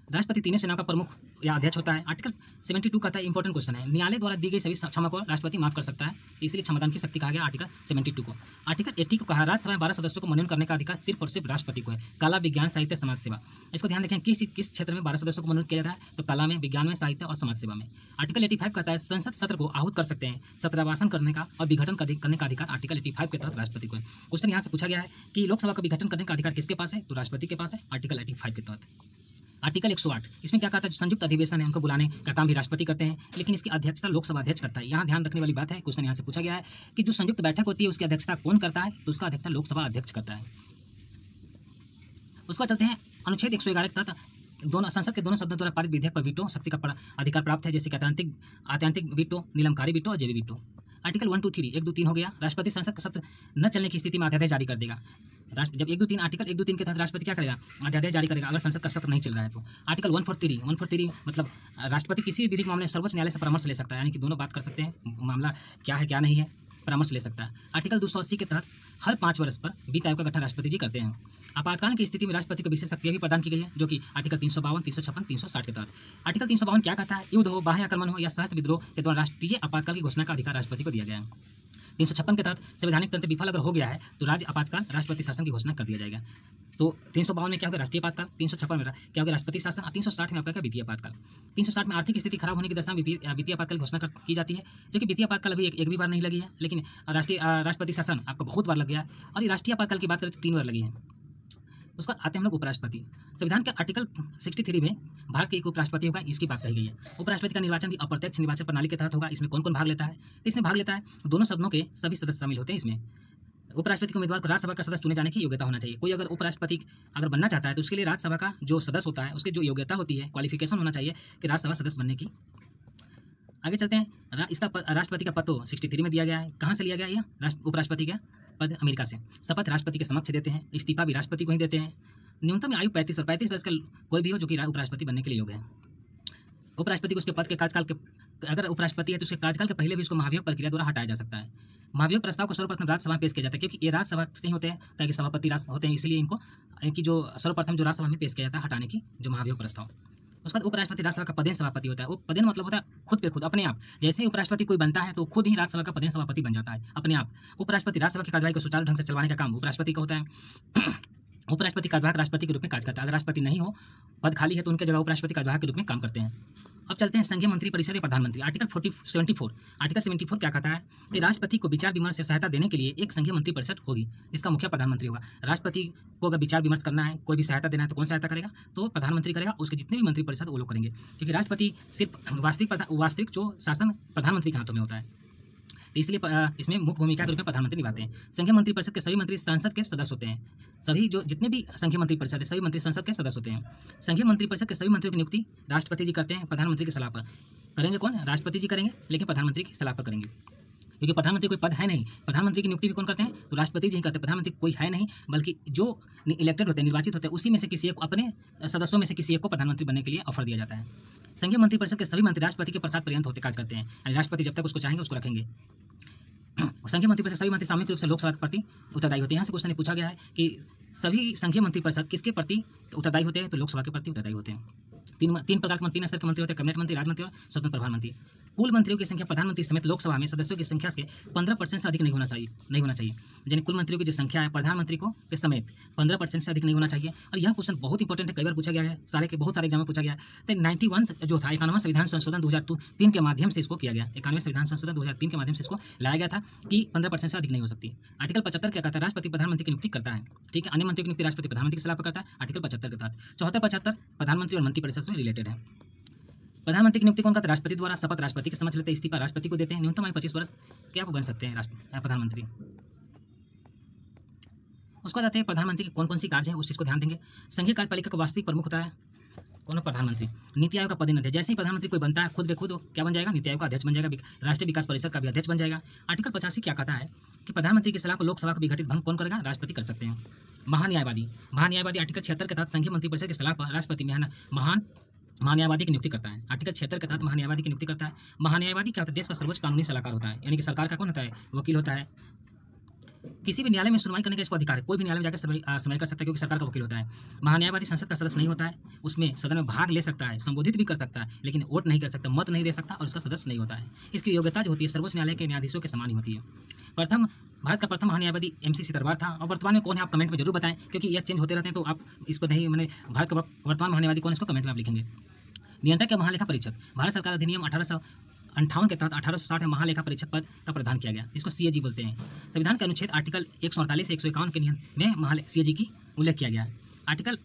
राष्ट्रपति तीनों सेनाओं का प्रमुख या अध्यक्ष होता है। आर्टिकल 72 कहता है इंपॉर्टेंट क्वेश्चन है, न्यायालय द्वारा दी गई सभी क्षमा को राष्ट्रपति माफ कर सकता है, इसलिए क्षमादान की शक्ति कहा गया आर्टिकल 72 को। आर्टिकल 80 को कहा राज्यसभा में 12 सदस्यों को मनोनयन करने का अधिकार सिर्फ और सिर्फ राष्ट्रपति को है। कला, विज्ञान, साहित्य, समाज सेवा। इसको ध्यान रखें किस क्षेत्र में 12 सदस्यों को मनोनयन किया जाता है? तो कला में, विज्ञान में, साहित्य और समाज सेवा में। आर्टिकल 85 कहता है संसद सत्र को आहूत कर सकते हैं, सत्रावासन करने का और विघटन करने का अधिकार आर्टिकल 85 के तहत राष्ट्रपति को है। क्वेश्चन यहाँ से पूछा गया है कि लोकसभा का विघटन करने का अधिकार किसके पास है? तो राष्ट्रपति के पास है आर्टिकल 85 के तहत। आर्टिकल 108 इसमें क्या कहता है? जो संयुक्त अधिवेशन है उनको बुलाने का काम भी राष्ट्रपति करते हैं, लेकिन इसकी अध्यक्षता लोकसभा अध्यक्ष करता है। यहाँ ध्यान रखने वाली बात है, क्वेश्चन यहाँ से पूछा गया है कि जो संयुक्त बैठक होती है उसकी अध्यक्षता कौन करता है? तो उसका अध्यक्षता लोकसभा अध्यक्ष करता है। उसका चलते हैं अनुच्छेद 111 के तहत दोनों संसद के दोनों सदनों द्वारा पारित विधेयक पर वीटो शक्ति का अधिकार प्राप्त है, जैसे कि आत्यांतिक वीटो, निलंबकारी वीटो और जेबी वीटो। आर्टिकल 1, 2, 3 1, 2, 3 हो गया। राष्ट्रपति संसद का सत्र न चलने की स्थिति में अध्यादेश जारी कर देगा। जब 1, 2, 3 आर्टिकल 1, 2, 3 के तहत राष्ट्रपति क्या करेगा? अध्यादेश जारी करेगा अगर संसद का सत्र नहीं चल रहा है तो। आर्टिकल 143 मतलब राष्ट्रपति किसी भी विधिक मामले में सर्वोच्च न्यायालय से परामर्श ले सकता है, यानी कि दोनों बात कर सकते हैं, मामला क्या है क्या नहीं है, परामर्श ले सकता है। आर्टिकल 280 के तहत हर 5 वर्ष पर वित्त आयोग का गठन राष्ट्रपति जी करते हैं। आपातकाल की स्थिति में राष्ट्रपति को विशेष शक्तियां भी प्रदान की गई है, जो कि आर्टिकल 352, 356, 360 के तहत। आर्टिकल 352 क्या कहता है? युद्ध हो, बाह्य आक्रमण हो या सशस्त्र विद्रोह के दौरान राष्ट्रीय आपातकाल की घोषणा का अधिकार राष्ट्रपति को दिया गया है। 356 के तहत संवैधानिक तंत्र विफल अगर हो गया है तो राज्य आपातकाल राष्ट्रपति शासन की घोषणा कर दिया जाएगा। तो 352 में क्या होगा? राष्ट्रीय आपातकाल। 356 में क्या होगा? राष्ट्रपति शासन। और 360 में आपका क्या? वित्तीय आपातकाल। 360 में आर्थिक स्थिति खराब होने की दशा में वित्तीय आपातकाल की घोषणा की जाती है, जो कि वित्तीय आपातकाल अभी एक भी बार नहीं लगी है, लेकिन राष्ट्रपति शासन आपका बहुत बार लग गया है। और ये राष्ट्रीय आपातकाल की बात करें तो 3 बार लगी है। उसका आते हैं हम लोग उपराष्ट्रपति। संविधान के आर्टिकल 63 में भारत के एक उपराष्ट्रपति होगा, इसकी बात कही गई है। उपराष्ट्रपति का निर्वाचन भी अप्रत्यक्ष निर्वाचन प्रणाली के तहत होगा। इसमें कौन कौन भाग लेता है? तो इसमें भाग लेता है दोनों सदनों के सभी सदस्य शामिल होते हैं इसमें। उपराष्ट्रपति के उम्मीदवार को राज्यसभा का सदस्य चुने जाने की योग्यता होना चाहिए। कोई अगर उपराष्ट्रपति अगर बनना चाहता है तो उसके लिए राज्यसभा का जो सदस्य होता है उसकी जो योग्यता होती है, क्वालिफिकेशन होना चाहिए कि राज्यसभा सदस्य बनने की। आगे चलते हैं। इसका राष्ट्रपति का पद तो 63 में दिया गया है। कहाँ से लिया गया यह उपराष्ट्रपति का पद? अमेरिका से। शपथ राष्ट्रपति के समक्ष देते हैं, इस्तीफा भी राष्ट्रपति को ही देते हैं। न्यूनतम आयु 35 वर्ष का कोई भी हो जो कि उपराष्ट्रपति बनने के लिए योग्य है। उपराष्ट्रपति को उसके पद के कार्यकाल के अगर उपराष्ट्रपति है तो उसके कार्यकाल के पहले भी उसको महाभियोग प्रक्रिया द्वारा हटाया जा सकता है। महाभियोग प्रस्ताव को सर्वप्रथम राज्यसभा में पेश किया जाता है, क्योंकि ये राज्यसभा से ही होते हैं, ताकि सभापति राष्ट्र होते हैं, इसलिए इनकी जो सर्वप्रथम जो राज्यसभा में पेश किया जाता है हटाने की जो महाभियोग प्रस्ताव। उसके बाद उपराष्ट्रपति राज्यसभा का पदेन सभापति होता है। वो पदेन मतलब होता है खुद पे खुद, अपने आप। जैसे ही उपराष्ट्रपति कोई बनता है तो खुद ही राज्यसभा का पदेन सभापति बन जाता है अपने आप। उपराष्ट्रपति राज्यसभा की कार्यवाही को सुचारू ढंग से चलवाने का काम उपराष्ट्रपति का होता है। उपराष्ट्रपति कार्यवाहक राष्ट्रपति के रूप में कार्य करता है। अगर राष्ट्रपति नहीं हो, पद खाली है, तो उनके जगह उपराष्ट्रपति कार्यवाहक के रूप में काम करते हैं। अब चलते हैं संघीय मंत्रिपरिषद या प्रधानमंत्री। आर्टिकल 74 क्या कहता है कि राष्ट्रपति को विचार विमर्श से सहायता देने के लिए एक संघीय मंत्रिपरिषद होगी, इसका मुखिया प्रधानमंत्री होगा। राष्ट्रपति को अगर विचार विमर्श करना है, कोई भी सहायता देना है, तो कौन सहायता करेगा? तो प्रधानमंत्री करेगा। उसके जितने भी मंत्रिपरिषद वो लोग करेंगे, क्योंकि राष्ट्रपति सिर्फ वास्तविक जो शासन प्रधानमंत्री के हाथों में होता है, तो इसलिए इसमें मुख्य भूमिका के रूप में प्रधानमंत्री निभाते हैं। संघीय मंत्रिपरिषद के सभी मंत्री संसद के सदस्य होते हैं। सभी जो जितने भी संघीय मंत्रिपरिषद है, सभी मंत्री संसद के सदस्य होते हैं। संघीय मंत्रिपरिषद के सभी मंत्रियों की नियुक्ति राष्ट्रपति जी करते हैं, प्रधानमंत्री की सलाह पर। करेंगे कौन? राष्ट्रपति जी करेंगे, लेकिन प्रधानमंत्री की सलाह पर करेंगे, क्योंकि प्रधानमंत्री कोई पद है नहीं। प्रधानमंत्री की नियुक्ति भी कौन करते हैं? तो राष्ट्रपति जी करते हैं। प्रधानमंत्री कोई है नहीं, बल्कि जो इलेक्टेड होते हैं, निर्वाचित होते हैं, उसी में से किसी एक को, अपने सदस्यों में से किसी एक को प्रधानमंत्री बनने के लिए ऑफर दिया जाता है। संघीय मंत्रिपरिषद के सभी मंत्री राष्ट्रपति के प्रसाद पर्यंत होते कार्य करते हैं, यानी राष्ट्रपति जब तक उसको चाहेंगे उसको रखेंगे। संघीय मंत्रिपरिषद सभी मंत्री सामूहिक रूप से लोकसभा के प्रति उत्तरदायी होते हैं। यहाँ से क्वेश्चन पूछा गया है कि सभी संघीय मंत्रिपरिषद किसके प्रति उत्तरदायी होते हैं? तो लोकसभा के प्रति उत्तरदायी होते हैं। तीन प्रकार के मंत्री, 3 स्तर के मंत्री होते हैं: कैबिनेट मंत्री, राज्य मंत्री और स्वतंत्र प्रभार मंत्री। कुल मंत्रियों की संख्या प्रधानमंत्री समेत लोकसभा में सदस्यों की संख्या के 15% से अधिक नहीं होना चाहिए। यानी कुल मंत्रियों की जो संख्या है प्रधानमंत्री को के समेत 15% से अधिक नहीं होना चाहिए। और यह क्वेश्चन बहुत इंपॉर्टेंट है, कई बार पूछा गया है, बहुत सारे एग्जाम में पूछा गया है। तो 91 जो था 91वां संविधान संशोधन 2003 के माध्यम से इसको किया गया। 91वें संविधान संशोधन 2003 के माध्यम से इसको लाया गया था कि 15% से अधिक नहीं हो सकती। आर्टिकल 75 क्या कहता है? राष्ट्रपति प्रधानमंत्री की नियुक्ति करता है, ठीक है। अन्य मंत्रियों की नियुक्ति राष्ट्रपति प्रधानमंत्री की सलाह पर करता है, आर्टिकल 75 के तहत। 74 प्रधानमंत्री और मंत्रिपरिषद से रिलेटेड है। प्रधानमंत्री की नियुक्ति कौन करता है? राष्ट्रपति द्वारा। शपथ राष्ट्रपति के समझ लेते हैं, इस्तीफा राष्ट्रपति को देते हैं। न्यूनतम आयु 25 वर्ष क्या वो बन सकते हैं प्रधानमंत्री। उसको बताते हैं प्रधानमंत्री की कौन कौन सी कार्य है, उस चीज़ को ध्यान देंगे। संघीय कार्यपालिका का वास्तविक प्रमुख होता है कौन? प्रधानमंत्री। नीति आयोग का पदेन है। जैसे ही प्रधानमंत्री कोई बनता है, खुद बेखुद क्या बन जाएगा? नीति आयोग का अध्यक्ष बन जाएगा, राष्ट्रीय विकास परिषद का भी अध्यक्ष बन जाएगा। आर्टिकल 85 क्या कहता है कि प्रधानमंत्री की सलाह को लोकसभा का विघटित भंग कौन करेगा? राष्ट्रपति कर सकते हैं। महान्यायवादी आर्टिकल 76 के तहत संघीय मंत्रिपरिषद की सलाह पर राष्ट्रपति महान्यायवादी की नियुक्ति करता है। आर्टिकल 76 के तहत महान्यायवादी की नियुक्ति करता है। महान्यायवादी क्या होता है? देश का सर्वोच्च कानूनी सलाहकार होता है, यानी कि सरकार का कौन होता है? वकील होता है। किसी भी न्यायालय में सुनवाई करने का इसको अधिकार है, कोई भी न्यायालय में जाकर सुनवाई कर सकता है, क्योंकि सरकार का वकील होता है। महान्यायवादी संसद का सदस्य नहीं होता है, उसमें सदन में भाग ले सकता है, संबोधित भी कर सकता है, लेकिन वोट नहीं कर सकता, मत नहीं दे सकता, और उसका सदस्य नहीं होता है। इसकी योग्यता जो होती है सर्वोच्च न्यायालय के न्यायाधीशों के समान ही होती है। भारत का प्रथम महान्यायवादी MC सीतरवार था। और वर्तमान में कौन है आप कमेंट में जरूर बताएं, क्योंकि यह चेंज होते रहते हैं, तो आप इसको नहीं, मैंने भारत का वर्तमान महान्यायवादी कौन, इसको कमेंट में आप लिखेंगे। नियंत्रक या महालेखा परीक्षक, भारत सरकार अधिनियम 1858 के तहत 1860 में महालेखा परीक्षक पद का प्रदान किया गया, इसको CAG बोलते हैं। संविधान के अनुच्छेद आर्टिकल 148 से 151 के नियम में CAG की उल्लेख किया गया है। आर्टिकल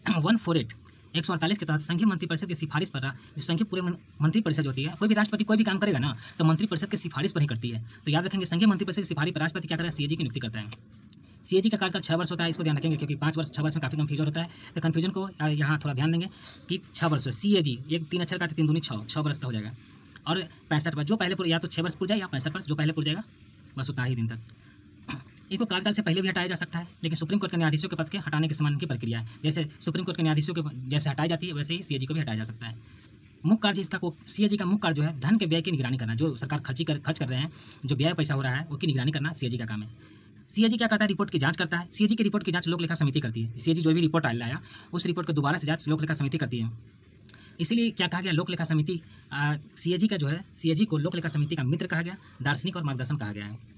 148 के तहत संघीय मंत्रिपरिषद की सिफारिश पर जो संघीय पूरे मंत्रिपरिषद होती है, कोई भी राष्ट्रपति कोई भी काम करेगा ना, तो मंत्रिपरिषद की सिफारिश पर ही करती है। तो याद रखेंगे, संघीय मंत्रिपरिषद की सिफारिश पर राष्ट्रपति क्या करेगा? CAG की नियुक्ति करता है। CAG का कार्यकाल 6 वर्ष होता है, इसको ध्यान रखेंगे, क्योंकि 5 वर्ष 6 वर्ष में काफी कंफ्यूजन होता है, तो कंफ्यूजन को यहाँ थोड़ा ध्यान देंगे कि 6 वर्ष CAG, एक 3 अक्षर का 3 दूनी 6 वर्ष का हो जाएगा। और 65 वर्ष जो पहले या तो 6 वर्ष पूर जाए, या 65 वर्ष जो पहले पूर जाएगा, बस उतना ही दिन तक। इनको कार्यकाल से पहले भी हटाया जा सकता है, लेकिन सुप्रीम कोर्ट के न्यायाधीशों के पद के हटाने के समान की प्रक्रिया है। जैसे सुप्रीम कोर्ट के न्यायाधीशों के जैसे हटाई जाती है, वैसे ही CAG को भी हटाया जा सकता है। मुख्य कार्य इसका CAG का मुख्य कार्य जो है, धन के व्यय की निगरानी करना। जो सरकार खर्च कर रहे हैं, जो व्यय पैसा हो रहा है, उसकी निगरानी करना CAG का काम है। CAG क्या करता है? रिपोर्ट की जांच करता है। CAG की रिपोर्ट की जांच लोक लेखा समिति करती है। CAG जो भी रिपोर्ट लाया, उस रिपोर्ट को दोबारा से जांच लोक लेखा समिति करती है। इसीलिए क्या कहा गया? लोक लेखा समिति CAG का जो है, CAG को लोक लेखा समिति का मित्र कहा गया, दार्शनिक और मार्गदर्शन कहा गया है।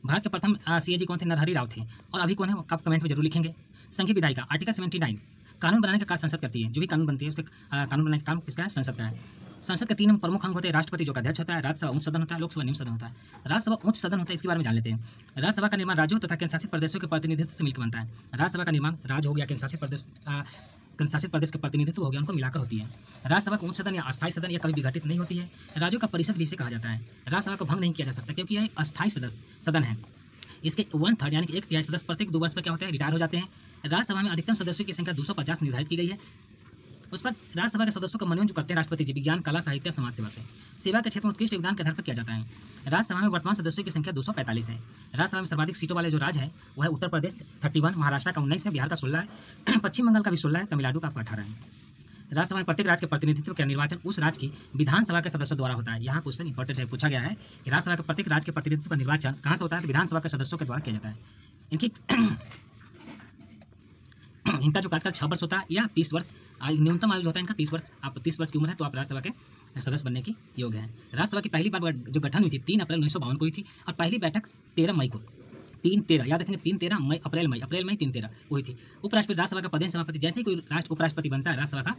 भारत के प्रथम CAG कौन थे? नरहरि राव थे। और अभी कौन है? आप कमेंट में जरूर लिखेंगे। संघीय विधायिका, आर्टिकल 79 कानून बनाने का कार्य संसद करती है। जो भी कानून बनती है, उसके कानून बनाने का काम किसका है? संसद का है। संसद के 3 प्रमुख अंग होते हैं। राष्ट्रपति जो का अध्यक्ष होता है, राज्यसभा उच्च सदन होता है, लोकसभा निम्न सदन होता है। राज्यसभा उच्च सदन होता है, इसके बारे में जान लेते हैं। राज्यसभा का निर्माण राज्यों तथा केंद्रशासित प्रदेशों के प्रतिनिधित्व से मिलकर बनता है। राज्यसभा का निर्माण राज्य हो गया, केंद्रशासित प्रदेश के प्रतिनिधित्व हो गया, उनको मिलाकर होती है। राज्यसभा को उच्च सदन या अस्थायी सदन या कभी विघटित नहीं होती है। राज्यों का परिषद भी इसे कहा जाता है। राज्यसभा को भंग नहीं किया जा सकता, क्योंकि यह अस्थायी सदन है। इसके 1/3 यानी कि 1/3 सदस्य प्रत्येक 2 वर्ष पर क्या होते हैं? रिटायर हो जाते हैं। राज्यसभा में अधिकतम सदस्यों की संख्या 250 निर्धारित की गई है। उस पर राज्यसभा के सदस्यों का मनोनयन जो करते हैं राष्ट्रपति जी, विज्ञान, कला, साहित्य, समाज सेवा से। सेवा के क्षेत्र में उत्कृष्ट योगदान के आधार पर किया जाता है। राज्यसभा में वर्तमान सदस्यों की संख्या 245 है। राज्यसभा में सर्वाधिक सीटों वाले जो राज्य है वह है उत्तर प्रदेश 31, महाराष्ट्र का 19 है, बिहार का 16 है, पश्चिम बंगाल का भी 16 है, तमिलनाडु का 18 है। राज्यसभा में प्रत्येक राज्य के प्रतिनिधित्व का निर्वाचन उस राज्य की विधानसभा के सदस्यों द्वारा होता है। यहाँ क्वेश्चन इंपॉर्टेंट है, पूछा गया है कि राज्यसभा के प्रत्येक राज्य के प्रतिनिधित्व का निर्वाचन कहाँ से होता है? विधानसभा के सदस्यों के द्वारा किया जाता है। इनकी इनका जो कार्यकाल 6 वर्ष होता है या 30 वर्ष, न्यूनतम आयु जो होता है इनका 30 वर्ष। आप 30 वर्ष की उम्र है तो आप राज्यसभा के सदस्य बनने की योग्य हैं। राज्यसभा की पहली बार जो गठन हुई थी 3 अप्रैल 1952 को हुई थी और पहली बैठक 13 मई को, 3-13 याद रखेंगे, 3-13 मई, अप्रैल मई 3-13 हुई थी। उपराष्ट्रपति राज्यसभा का पदेन सभापति, जैसे ही कोई राष्ट्र उपराष्ट्रपति बनता है राज्यसभा का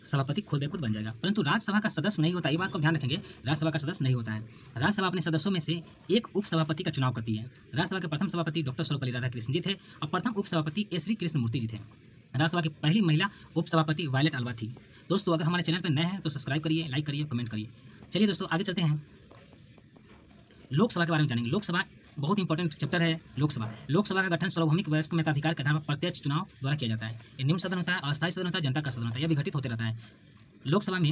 सभापति खुद ब खुद बन जाएगा, परंतु राज्यसभा का सदस्य नहीं होता। ये बात को ध्यान रखेंगे, राज्यसभा का सदस्य नहीं होता है। राज्यसभा अपने सदस्यों में से एक उपसभापति का चुनाव करती है। राज्यसभा के प्रथम सभापति डॉक्टर सर्वपल्ली राधाकृष्णन जी थे और प्रथम उपसभापति SV कृष्णमूर्ति जी थे। राज्यसभा की पहली महिला उपसभापति वायलेट अल्वा थी। दोस्तों अगर हमारे चैनल पर नए हैं तो सब्सक्राइब करिए, लाइक करिए, कमेंट करिए। चलिए दोस्तों आगे चलते हैं, लोकसभा के बारे में जानेंगे। लोकसभा बहुत इंपॉर्टेंट चैप्टर है। लोकसभा का गठन सार्वभौमिक वयस्क मताधिकार के आधार पर प्रत्यक्ष चुनाव द्वारा किया जाता है। ये निम्न सदन होता है, अस्थायी सदन होता है, जनता का सदन होता है, यह विघटित होते रहता है। लोकसभा में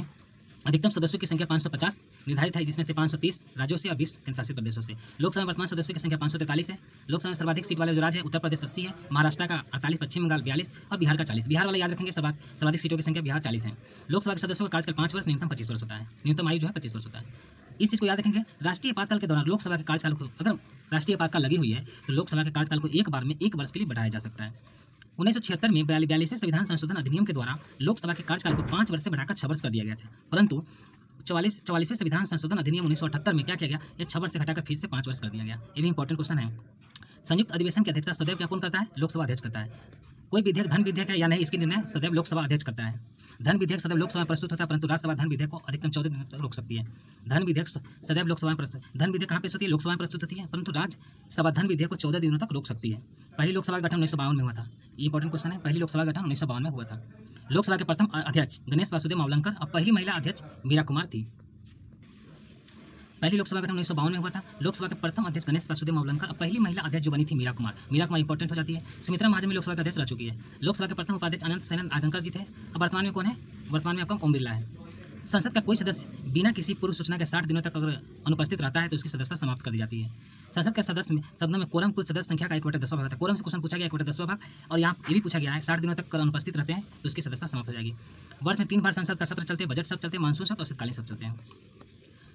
अधिकतम सदस्यों की संख्या 550 निर्धारित है, जिसमें से 530 राज्यों से और 20 केंद्रशासित प्रदेशों से। लोकसभा में वर्तमान सदस्यों की संख्या 543 है। लोकसभा में सर्वाधिक सीट वाले जो राज्य है उत्तर प्रदेश 80 है, महाराष्ट्र का 48, पश्चिम बंगाल 42 और बिहार का 40। बिहार वाला याद रखेंगे, सर्वाधिक सीटों की संख्या बिहार 40 है। लोकसभा के सदस्यों का कार्यकाल 5 वर्ष, न्यूनतम 25 वर्ष होता है। न्यूनतम आयु जो है 25 वर्ष होता है। इस चीज़ को याद रखेंगे। राष्ट्रीय आपातकाल के दौरान लोकसभा के कार्यकाल को, अगर राष्ट्रीय आपातकाल लगी हुई है तो लोकसभा के कार्यकाल को एक बार में 1 वर्ष के लिए बढ़ाया जा सकता है। 1976 में 42वें संविधान संशोधन अधिनियम के द्वारा लोकसभा के कार्यकाल को 5 वर्ष से बढ़ाकर 6 वर्ष कर दिया गया था, परंतु 44वें संविधान संशोधन अधिनियम 1978 में क्या किया गया, यह 6 वर्ष से घटाकर फिर से 5 वर्ष कर दिया गया। ये भी इंपॉर्टेंट क्वेश्चन है। संयुक्त अधिवेशन की अध्यक्षता सदैव क्या कौन करता है? लोकसभा अध्यक्ष करता है। कोई विधेयक धन विधेयक है या नहीं, इसकी निर्णय सदैव लोकसभा अध्यक्ष करता है। धन विधेयक सदैव लोकसभा में प्रस्तुत होता है, परंतु राज्यसभा धन विधेयक को अधिकतम 14 दिन तक रोक सकती है। धन विधेयक सदैव लोकसभा में प्रस्तुत, धन विधेयक कहाँ पेश होती है? लोकसभा में प्रस्तुत होती है, परंतु राज्यसभा धन विधेयक को 14 दिनों तक रोक सकती है। पहली लोकसभा का गठन 1952 में हुआ था। ये इंपॉर्टेंट क्वेश्चन है। पहली लोकसभा का गठन 1952 में हुआ था। लोकसभा के प्रथम अध्यक्ष गणेश वासुदेव मावलंकर और पहली महिला अध्यक्ष मीरा कुमार थी। पहली लोकसभा गठन 1952 में हुआ था। लोकसभा के प्रथम अध्यक्ष गणेश वासुदेव मावलंकर और पहली महिला अध्यक्ष जो बनी थी मीरा कुमार। मीरा कुमार इंपॉर्टेंट हो जाती है। सुमित्रा महाजन में लोकसभा के अध्यक्ष रह चुकी है। लोकसभा के प्रथम उपाध्यक्ष अनंत सेन आगंकर जी थे। अब वर्तमान में कौन है? वर्तमान में आपका ओम बिरला है। संसद का कोई सदस्य बिना किसी पूर्व सूचना के 60 दिनों तक अगर अनुपस्थित रहता है तो उसकी सदस्यता समाप्त कर दी जाती है। संसद के सदनों में कोरम कुल सदस्य संख्या का 1/10 भाग होता है। कोरम से क्वेश्चन पूछा गया 1/10 भाग, और यहाँ ये भी पूछा गया है 60 दिनों तक अनुपस्थित रहते हैं तो उसकी सदस्यता समाप्त हो जाएगी। वर्ष में 3 बार संसद का सत्र चलते हैं, बजट सत्र चलते हैं, मानसून सत्र और शीतकालीन सत्र चलते हैं।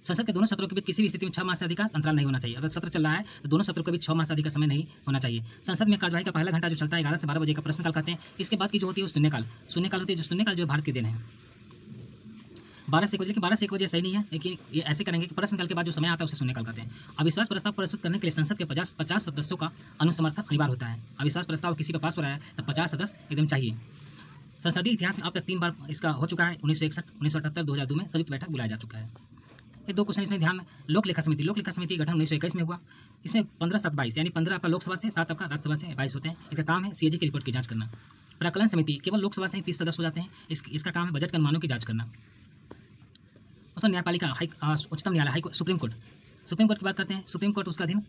संसद के दोनों सत्रों के बीच किसी भी स्थिति में 6 माह से अधिक का अंतराल नहीं होना चाहिए। अगर सत्र चल रहा है तो दोनों सत्रों के बीच 6 माह से अधिक का समय नहीं होना चाहिए। संसद में कार्यवाही का पहला घंटा जो चलता है 11 से 12 बजे का प्रश्नकाल कहते हैं। इसके बाद की जो होती है वो शून्यकाल होती है। जो शून्यकाल जो भारत के दिन है 12 से 1 बजे, लेकिन 12 से 1 बजे सही नहीं है, लेकिन ये ऐसे करेंगे कि प्रश्नकाल के बाद जो समय आता है उसे शून्यकाल कहते हैं। अविश्वास प्रस्ताव प्रस्तुत करने के लिए संसद के 50 सदस्यों का अनुसमर्थन अनिवार्य होता है। अविश्वास प्रस्ताव किसी पर पास हो रहा है तो 50 सदस्य एकदम चाहिए। संसदीय इतिहास में अब तक 3 बार इसका हो चुका है। 1961, 1978, 2002 में संयुक्त बैठक बुलाया जा चुका है। ये 2 क्वेश्चन इसमें ध्यान। लोक लेखा समिति गठन 1921 में हुआ। इसमें 15/7/22 यानी 15 आपका लोकसभा से, 7 आपका राज्यसभा से 22 होते हैं। इसका काम है CAG की रिपोर्ट की जांच करना। प्राक्कलन समिति केवल लोकसभा से ही 30 सदस्य हो जाते हैं। इसका काम है बजट के अनुमानों की जांच करना। उसमें न्यायपालिका उच्चतम न्यायालय सुप्रीम कोर्ट की बात करते हैं। सुप्रीम कोर्ट उसका अधीन,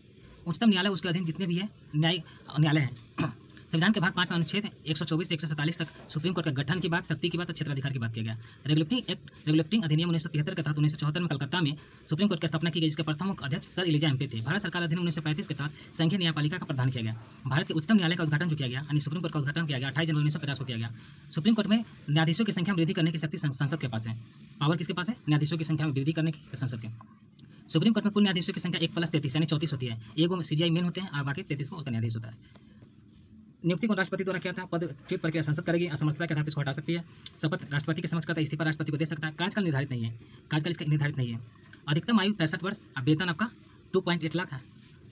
उच्चतम न्यायालय उसके अधीन जितने भी है न्यायालय हैं। संविधान के भाग 5 में अनुच्छेद 124 से 147 तक सुप्रीम कोर्ट का गठन की बात, शक्ति की बात और क्षेत्राधिकार की बात किया गया। रेगुलेटिंग अधिनियम 1973 के तहत 1974 में कलकत्ता में सुप्रीम कोर्ट की स्थापना की गई, जिसके प्रथम अध्यक्ष सर एलिजा एम्पे थे। भारत सरकार अधिनियम 1935 के तहत संघीय न्यायपालिका का प्रावधान किया गया। भारत के उच्चतम न्यायालय का उद्घाटन जो किया गया, यानी सुप्रीम कोर्ट का उद्घाटन किया गया 28 जनवरी 1950 को किया गया। सुप्रीम कोर्ट में न्यायाधीशों की संख्या में वृद्धि करने की शक्ति संसद के पास है। पावर किसके पास है? न्यायाधीशों की संख्या में वृद्धि करने की संसद के। सुप्रीम कोर्ट में कुल न्यायाधीशों की संख्या 1+33 यानी 34 होती है। एक वो CGI मेन होते हैं और बाकी 33 को उसका न्यायाधीश होता है। नियुक्ति को राष्ट्रपति द्वारा किया था। पदच्युत प्रक्रिया संसद करेगी। असमर्थता के आधार पर इसको हटा सकती है। शपथ राष्ट्रपति के समक्ष करता है। इस्तीफा राष्ट्रपति को दे सकता है। कार्यकाल निर्धारित नहीं है। कार्यकाल इसका निर्धारित नहीं है। अधिकतम आयु 65 वर्ष। वेतन आपका 2.8 लाख है,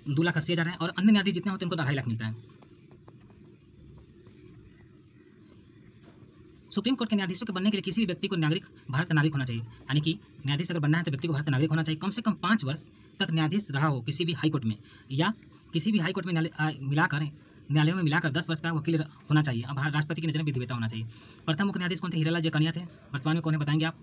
2,80,000 है, और अन्य न्यायाधीश जितने होते हैं उनको 2.5 लाख मिलता है। सुप्रीम कोर्ट के न्यायाधीशों के बनने के लिए किसी भी व्यक्ति को भारत का नागरिक होना चाहिए। यानी कि न्यायाधीश अगर बनना है तो व्यक्ति को भारत का नागरिक होना चाहिए। कम से कम 5 वर्ष तक न्यायाधीश रहा हो किसी भी हाईकोर्ट में, या किसी भी हाईकोर्ट में न्यायालयों में मिलाकर 10 वर्ष का वकील होना चाहिए। अब राष्ट्रपति की नजर में विधिवेता होना चाहिए। प्रथम मुख्य न्यायाधीश कौन थे? हीरालाल जेकनिया थे। वर्तमान में कौन है बताएंगे आप?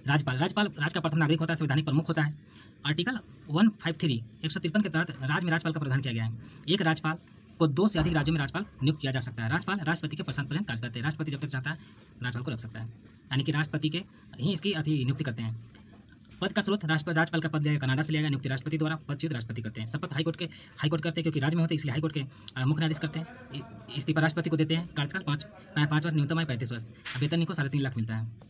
राज्यपाल राज्य का प्रथम नागरिक होता है, संवैधानिक प्रमुख होता है। आर्टिकल 153 153 के तहत राज्य में राज्यपाल का प्रावधान किया गया है। एक राज्यपाल को 2 से अधिक राज्यों में राज्यपाल नियुक्त किया जा सकता है। राज्यपाल राष्ट्रपति के प्रशासन पर्यंत कार्य करते हैं। राष्ट्रपति जब तक चाहता है राज्यपाल को रख सकता है, यानी कि राष्ट्रपति के ही इसकी नियुक्ति करते हैं। पद का स्रोत राज्यपाल का पद लिया कनाडा से लिया गया, नियुक्ति राष्ट्रपति द्वारा, पदच्युत राष्ट्रपति करते हैं। शपथ हाईकोर्ट करते हैं क्योंकि राज्य में होते हैं, इसलिए हाईकोर्ट के मुख्य न्यायाधीश करते हैं। इस्तीफा राष्ट्रपति को देते हैं। कार्यकाल 5 वर्ष, न्यूनतम आयु 35 वर्ष। वेतन इनको 3.5 लाख मिलता है।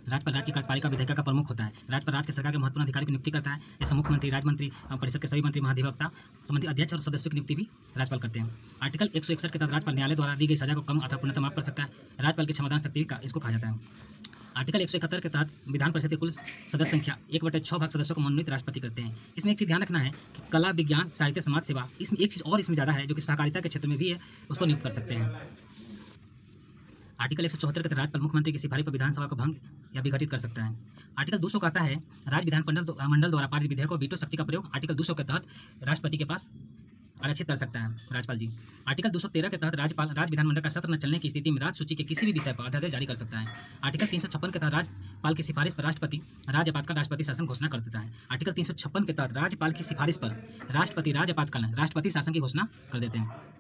राज्यपाल राज्य की कार्यपालिका विधायिका का प्रमुख होता है। राज्यपाल राज्य के सरकार के महत्वपूर्ण अधिकारी की नियुक्ति करता है, जैसे मुख्यमंत्री, राज्य मंत्री परिषद के सभी मंत्री, महाधिवक्ता संबंधी अध्यक्ष और सदस्यों की नियुक्ति भी राज्यपाल करते हैं। आर्टिकल 161 के तहत राज्यपाल न्यायालय द्वारा दी गई सजा को कम अथवा पूर्णतः माफ कर सकता है। राज्यपाल की क्षमता शक्ति भी इसको कहा जाता है। आर्टिकल 171 के तहत विधान परिषद की कुल सदस्य संख्या 1/6 भाग सदस्यों को मनोनीत राष्ट्रपति करते हैं। इसमें एक चीज़ ध्यान रखना है कि कला, विज्ञान, साहित्य, समाज सेवा, इसमें एक चीज़ और इसमें ज़्यादा है जो कि सहकारिता के क्षेत्र में भी है, उसको नियुक्त कर सकते हैं। आर्टिकल 174 के तहत राज्यपाल मुख्यमंत्री की सिफारिश पर विधानसभा को भंग या विघटित कर सकता है। आर्टिकल 200 कहता है राज्य विधानमंडल द्वारा पारित विधेयक को वीटो शक्ति का प्रयोग आर्टिकल 200 के तहत राष्ट्रपति के पास आरक्षित कर सकता है राज्यपाल जी। आर्टिकल 213 के तहत राज्यपाल राज्य विधानमंडल का सत्र न चलने की स्थिति में राज्य सूची के किसी भी विषय पर अध्यादेश जारी कर सकता है। आर्टिकल 356 के तहत राज्यपाल की सिफारिश पर राष्ट्रपति राज्य राष्ट्रपति शासन घोषणा कर देता है। आर्टिकल 356 के तहत राज्यपाल की सिफारिश पर राष्ट्रपति राष्ट्रपति शासन की घोषणा कर देते हैं।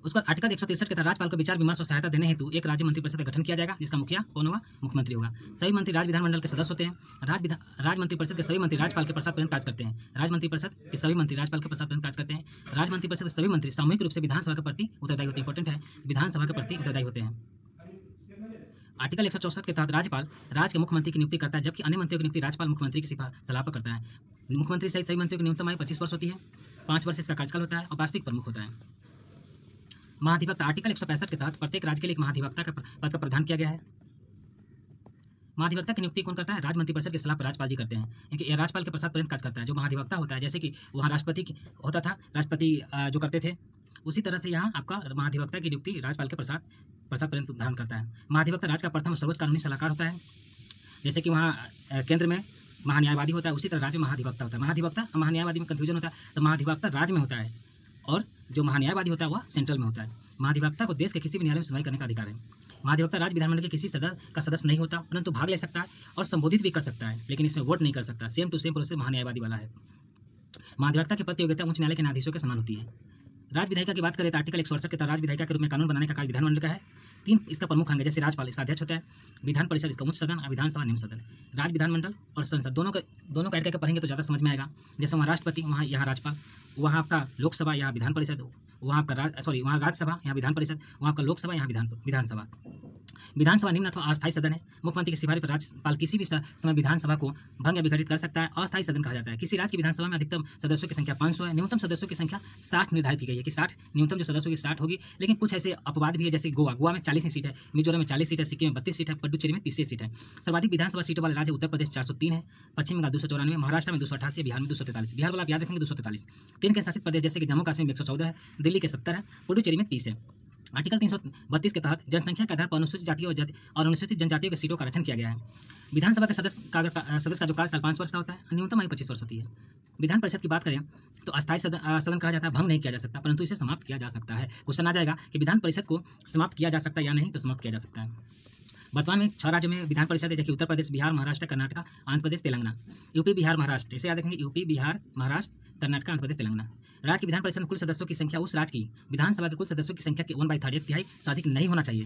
उसका आर्टिकल 163 के तहत राज्यपाल को विचार विमर्श और सहायता देने हेतु एक राज्य मंत्रिपरिषद का गठन किया जाएगा, जिसका मुखिया कौन होगा? मुख्यमंत्री होगा। सभी मंत्री राज्य विधानमंडल के सदस्य होते हैं। राज्य मंत्रिपरिषद के सभी मंत्री राज्यपाल के प्रसाद पर्यंत कार्य करते हैं। राज्य मंत्रिपरिषद के सभी मंत्री राज्यपाल के प्रसाद पर्यंत कार्य करते हैं। राज्य मंत्रिपरिषद के सभी मंत्री सामूहिक रूप से विधानसभा के प्रति उत्तरदायी होते हैं। इंपॉर्टेंट है, विधानसभा के प्रति उत्तरदायी होते हैं। आर्टिकल 164 के तहत राज्यपाल राज्य के मुख्यमंत्री की नियुक्ति करता है, जबकि अन्य मंत्रियों की नियुक्ति राज्यपाल मुख्यमंत्री की सलाह पर करता है। मुख्यमंत्री सहित सभी मंत्रियों की न्यूनतम आयु 25 वर्ष होती है। 5 वर्ष इसका कार्यकाल होता है और वास्तविक प्रमुख होता है। महाधिवक्ता आर्टिकल 165 के तहत प्रत्येक राज्य के लिए एक महाधिवक्ता का पद का प्रावधान किया गया है। महाधिवक्ता की नियुक्ति कौन करता है? राज्य मंत्रिपरिषद की सलाह पर राज्यपाल जी करते हैं, क्योंकि यह राज्यपाल के प्रसाद पर्यंत कार्य करता है। जो महाधिवक्ता होता है, जैसे कि वहाँ राष्ट्रपति होता था, राष्ट्रपति जो करते थे, उसी तरह से यहाँ आपका महाधिवक्ता की नियुक्ति राज्यपाल के प्रसाद पर्यंत धारण करता है। महाधिवक्ता राज्य का प्रथम सर्वोच्च कानूनी सलाहकार होता है। जैसे कि वहाँ केंद्र में महान्यायवादी होता है, उसी तरह राज्य में महाधिवक्ता होता है। महाधिवक्ता और महान्यायवादी में कंफ्यूजन होता है, तो महाधिवक्ता राज्य में होता है और जो महान्यायवादी होता है वह सेंट्रल में होता है। महाधिवक्ता को देश के किसी भी न्यायालय में सुनवाई करने का अधिकार है। महाधिवक्ता राज्य विधानमंडल के किसी सदस्य नहीं होता, परंतु भाग ले सकता है और संबोधित भी कर सकता है, लेकिन इसमें वोट नहीं कर सकता। सेम टू सेम प्रोसेस महान्यायवादी वाला है। महाधिवक्ता के पद की योग्यता उच्च न्यायालय के न्यायाधीशों के समान होती है। राज्य विधायिका की बात करें तो आर्टिकल 168 के तहत राज्य विधायिका के रूप में कानून बनाने का कार्य विधानमंडल का है। 3 इसका प्रमुख अंग है, जैसे राज्यपाल इसका अध्यक्ष होता है, विधान परिषद इसका उच्च सदन और विधानसभा निम्न सदन। राज्य विधानमंडल और संसद दोनों का ऐड करके पढ़ेंगे तो ज़्यादा समझ में आएगा। जैसे वहाँ राष्ट्रपति, वहाँ यहाँ राज्यपाल, वहाँ आपका लोकसभा, यहाँ विधान परिषद, वहाँ आपका वहाँ राज्यसभा, यहाँ विधान परिषद, वहाँ आपका लोकसभा, यहाँ विधानसभा। विधानसभा निम्न अथवा अस्थायी सदन है। मुख्यमंत्री की सिफारिश पर राज्यपाल किसी भी समय विधानसभा को भंग या विघटित कर सकता है। अस्थायी सदन कहा जाता है। किसी राज्य की विधानसभा में अधिकतम सदस्यों की संख्या 500 है। न्यूनतम सदस्यों की संख्या 60 निर्धारित की गई है कि 60 न्यूनतम जो सदस्यों की 60 होगी। लेकिन कुछ ऐसे अपवाद भी है, जैसे गोवा में 40 सीट है, मिजोरम में 40 सीट है, सिक्किम में 32 सीट है, पुडुचेरी में 30 सीट है। सर्वाधिक विधानसभा सीटों वाले राज्य उत्तर प्रदेश 403 है, पश्चिम बंगाल 294, महाराष्ट्र में 288, बिहार में 243। बिहार वाला आप याद रखेंगे 243। 3 केंद्र शासित प्रदेश जैसे कि जम्मू कश्मीर में 114 है, दिल्ली के 70 है, पुडुचेरी में 30 है। आर्टिकल 332 के तहत जनसंख्या के आधार पर अनुसूचित जातियों और अनुसूचित जनजातियों की सीटों का आरक्षण किया गया है। विधानसभा के सदस्य का जो कार्यकाल 5 वर्ष का होता है, न्यूनतम आयु 25 वर्ष होती है। विधान परिषद की बात करें तो अस्थायी सदन कहा जाता है, भंग नहीं किया जा सकता, परंतु इसे समाप्त किया जा सकता है। क्वेश्चन आ जाएगा कि विधान परिषद को समाप्त किया जा सकता है या नहीं, तो समाप्त किया जा सकता है। वर्तमान में 6 राज्यों में विधान परिषद है, जैसे उत्तर प्रदेश, बिहार, महाराष्ट्र, कर्नाटक, आंध्र प्रदेश, तेलंगाना। यूपी, बिहार, महाराष्ट्र, इसे याद रखेंगे, यूपी, बिहार, महाराष्ट्र, कर्नाटक, आंध्र प्रदेश, तेलंगाना। राज्य की विधान परिषद में कुल सदस्यों की संख्या उस राज्य की विधानसभा के कुल सदस्यों की संख्या के 1/3 एक तिहाई से अधिक नहीं होना चाहिए।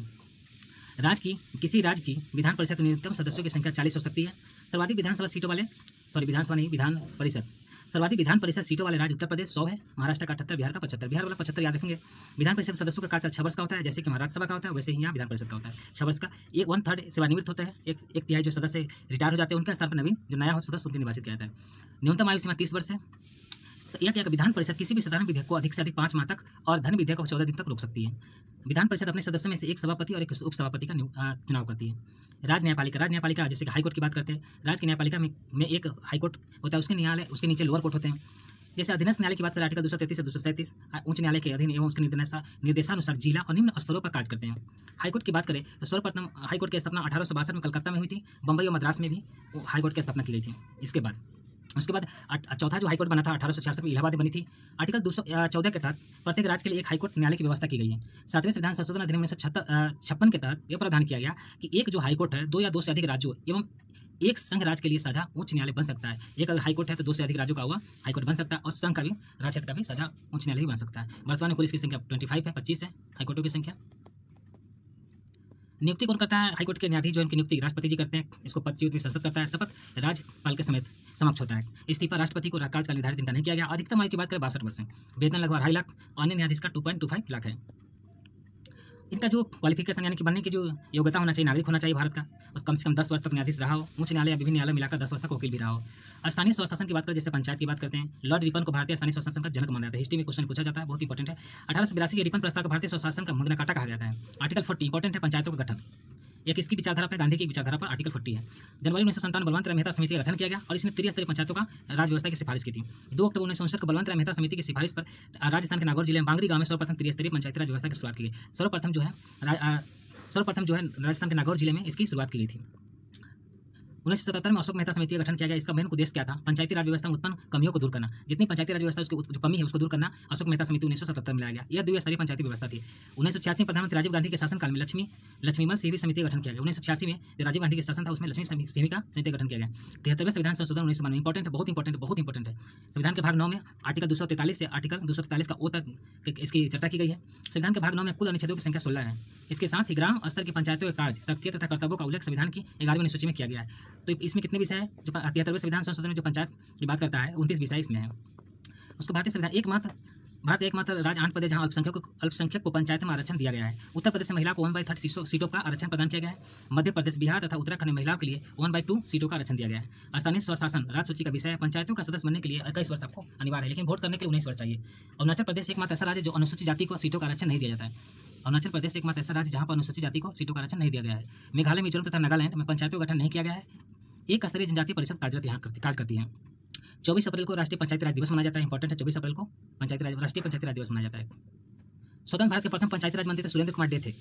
किसी राज्य की विधान परिषद में न्यूनतम सदस्यों की संख्या 40 हो सकती है। सर्वाधिक विधान परिषद सीटों वाले राज्य उत्तर प्रदेश 100 है, महाराष्ट्र का 78, बिहार का 75। बिहार वाला 75 याद रखेंगे। विधान परिषद सदस्यों का कार्यकाल 6 वर्ष का होता है, जैसे कि राज्यसभा का होता है, वैसे ही यहाँ विधान परिषद का होता है 6 वर्ष का। 1/3 सेवानिवृत्त होता है, एक तिहाई जो सदस्य रिटायर हो जाते हैं, उनके स्थान पर नवीन जो नया सदस्य उनके निर्वाचित किया जाता है। न्यूनतम आयु सीमा 30 वर्ष है। यह विधान परिषद किसी भी साधारण विधेयक को अधिक से अधिक 5 माह तक और धन विधेयक को 14 दिन तक रोक सकती है। विधान परिषद अपने सदस्यों में से एक सभापति और एक उपसभापति का चुनाव करती है। राज्य न्यायपालिका जैसे कि हाईकोर्ट की बात करते हैं, राज्य की न्यायपालिका में एक हाईकोर्ट होता है, उसके नीचे लोअर कोर्ट होते हैं। जैसे अधीनस्थ न्यायालय की बात करें, आर्टिकल 233 से 237 उच्च न्यायालय के अधीन एवं उसके निर्देशानुसार जिला और निम्न स्तरों पर कार्य करते हैं। हाईकोर्ट की बात करें तो सर्वप्रथम हाईकोर्ट की स्थापना 1862 में कलकत्ता में हुई थी। बम्बई और मद्रास में भी हाईकोर्ट की स्थापना की गई थी। उसके बाद चौथा जो हाईकोर्ट बना था 1866 में इलाहाबाद में बनी थी। आर्टिकल 214 के तहत प्रत्येक राज्य के लिए एक हाईकोर्ट न्यायालय की व्यवस्था की गई है। 7वें संविधान संशोधन अधिनियम 1956 के तहत यह प्रावधान किया गया कि एक जो हाईकोर्ट है 2 या 2 से अधिक राज्यों एवं एक संघ राज्य के लिए साझा उच्च न्यायालय बन सकता है। एक अगर हाईकोर्ट है तो 2 से अधिक राज्यों का हुआ हाईकोर्ट बन सकता है और संघ का भी राज्य क्षेत्र का भी साझा उच्च न्यायालय बन सकता है। वर्तमान में कुल इसकी संख्या 25 है, 25 है हाईकोर्टों की संख्या। नियुक्ति कौन करता है? हाईकोर्ट के न्यायाधीश जो इनकी नियुक्ति राष्ट्रपति जी करते हैं। इसको पदच्युत में संसद करता है। शपथ राज्यपाल के समेत समक्ष होता है। इस्तीफा राष्ट्रपति को कार्यकाल निर्धारित इनका नहीं किया गया। अधिकतम आयु की बात करें 62 वर्ष है। वेतन लगभग 2.5 लाख, अन्य न्यायाधीश का 2.25 लाख है। इनका जो क्वालिफिकेशन यानी कि बनने की जो योग्यता होना चाहिए, नागरिक होना चाहिए भारत का, उस कम से कम 10 वर्ष तक न्यायाधीश रहा हो, उच्च न्यायालय या विभिन्न न्यायालय मिलाकर 10 वर्ष तक वकील भी रहा हो। स्थानीय स्वशासन की बात करें, जैसे पंचायत की बात करते हैं, लॉर्ड रिपन को भारतीय स्थानीय स्वशासन का जनक माना जाता है। हिस्ट्री में क्वेश्चन पूछा जाता है, बहुत इंपॉर्टेंट है। 1882 के रिपन प्रस्ताव को भारतीय स्वशासन का मग्ना काटा कहा जाता है। आर्टिकल 40 इंपॉर्टेंट है, पंचायतों का गठन। ये किसकी विचारधारा पर? गांधी की विचारधारा पर आर्टिकल 40 है। जनवरी 1957 बलवंत राय मेहता समिति का गठन किया गया और इसने त्रिस्तरीय पंचायतों का राज व्यवस्था की सिफारिश की थी। 2 अक्टूबर 1959 को बलवंत राय मेहता समिति की सिफारिश पर राजस्थान के नागौर जिले में बांगरी गांव में सर्वप्रथम त्रिस्तरीय पंचायती राज व्यवस्था की शुरुआत की गई। सर्वप्रथम जो है राजस्थान के नागौर जिले में इसकी शुरुआत की गई थी। 1977 में अशोक मेहता समिति का गठन किया गया। इसका मेन उद्देश्य क्या था? पंचायती राज व्यवस्था में उत्पन्न कमियों को दूर करना। जितनी पंचायती राज व्यवस्था उसकी जो कमी है उसको दूर करना अशोक मेहता समिति 1977 में लाया गया। यह द्विस्तरीय पंचायती व्यवस्था थी। 1986 में प्रधानमंत्री राजीव गांधी के शासनकाल में लक्ष्मीमल सिंह समिति का गठन किया गया। 1986 में राजीव गांधी के शासन था, उसमें लक्ष्मी सिंह का समिति का गठन किया गया। 73वें संविधान संशोधन 1992 इंपॉर्टेंट है, बहुत इंपॉर्टेंट है। संविधान के भाग 9 में आर्टिकल 243 से आर्टिकल 243 का ओ तक इसकी चर्चा की गई है। संविधान के भाग 9 में कुल अनुच्छेदों की संख्या 16 है। इसके साथ ही ग्राम स्तर की पंचायतों के कार्य, शक्तियां तथा कर्तव्यों का उल्लेख संविधान की 11वीं अनुसूची में किया गया है। तो इसमें कितने विषय है? जो 73वें संविधान संशोधन में जो पंचायत की बात करता है 29 विषय इसमें है। उसको भारतीय संविधान भारत एकमात्र राज्य आंध्र प्रदेश जहां अल्पसंख्यक को पंचायत में आरक्षण दिया गया है। उत्तर प्रदेश में महिला को 1/3 सीटों का आरक्षण प्रदान किया गया है। मध्य प्रदेश, बिहार तथा उत्तराखंड में महिलाओं के लिए 1/2 सीटों का आरक्षण दिया गया है। स्थानीय स्वशासन राज सूची का विषय है। पंचायतों का सदस्य बनने के लिए 21 वर्ष आपको अनिवार्य है, लेकिन वोट करने के लिए 19 वर्ष चाहिए। अरुणाचल प्रदेश एकमात्र ऐसा राज्य जो अनुसूचित जाति को सीटों का आरक्षण नहीं दिया जाता है। अरुणाचल प्रदेश एकमात्र ऐसा राज्य जहां पर अनुसूचित जाति को सीटों का आरक्षण नहीं दिया गया है। मेघालय, मिजोरम तथा नागालैंड में पंचायतों का गठन नहीं किया गया है। एक स्तरीय जनजातीय परिषद कार्यरत यहाँ कार्य करती है। 24 अप्रैल को राष्ट्रीय पंचायती राज दिवस मनाया जाता है। इंपॉर्टेंट है, 24 अप्रैल को राष्ट्रीय पंचायती राज दिवस मनाया जाता है। स्वतंत्र भारत के प्रथम पंचायती राज मंत्री सुरेंद्र कुमार डे थे।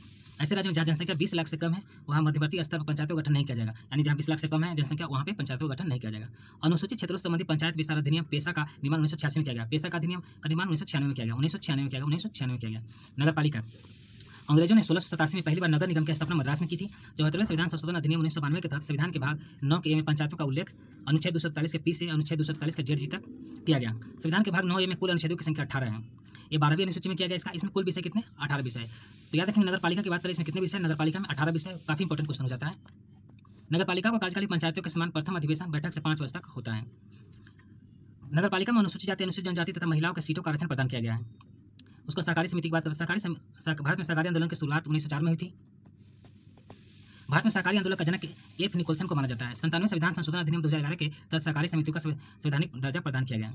ऐसे राज्यों में जहाँ जनसंख्या 20 लाख से कम है वहाँ मध्यवर्ती स्तर पर पंचायतों का गठन नहीं किया जाएगा। यानी जहाँ 20 लाख से कम है जनसंख्या वहाँ पे पंचायतों का गठन नहीं किया जाएगा। अनुसूचित क्षेत्रों से संबंधित पंचायत विस्तार अधिनियम पेशा का निर्माण 1986 में किया गया। पेशा का अधिनियम का निर्माण 1996 में किया गया। नगर पालिका अंग्रेजों ने 1687 में पहली बार नगर निगम की स्थापना मद्रास में की थी। 74वें संविधान संशोधन अधिनियम 1992 के तहत संविधान के भाग 9 के ए में पंचायतों का उल्लेख अनुच्छेद 243 के पी से अनुच्छेद 243 के जेड जी तक किया गया। संविधान के भाग 9 ए में कुल अनुच्छेदों की संख्या 18 है। ये 12वीं अनुसूची में किया गया। इसमें कुल विषय कितने? 18 विषय। तो याद रखें, नगर पालिका की बात करें इसमें कितने विषय? नगर पालिका में 18 विषय। काफी इंपॉर्टेंट क्वेश्चन हो जाता है। नगर पालिका का कार्यकाल पंचायतों के समान प्रथम अधिवेशन बैठक से 5 वर्ष तक होता है। नगर पालिका में अनुसूचित जाति, अनुसूचित जनजाति तथा महिलाओं के सीटों का आरक्षण प्रदान किया गया है। उसको सहकारी समिति की बात करें, भारत में सहकारी आंदोलन की शुरुआत 1904 में हुई थी। भारत में सहकारी आंदोलन का जनक एफ निकोलसन को माना जाता है। 97वें संविधान संशोधन अधिनियम 2011 के तहत सहकारी समितियों का संवैधानिक दर्जा प्रदान किया गया।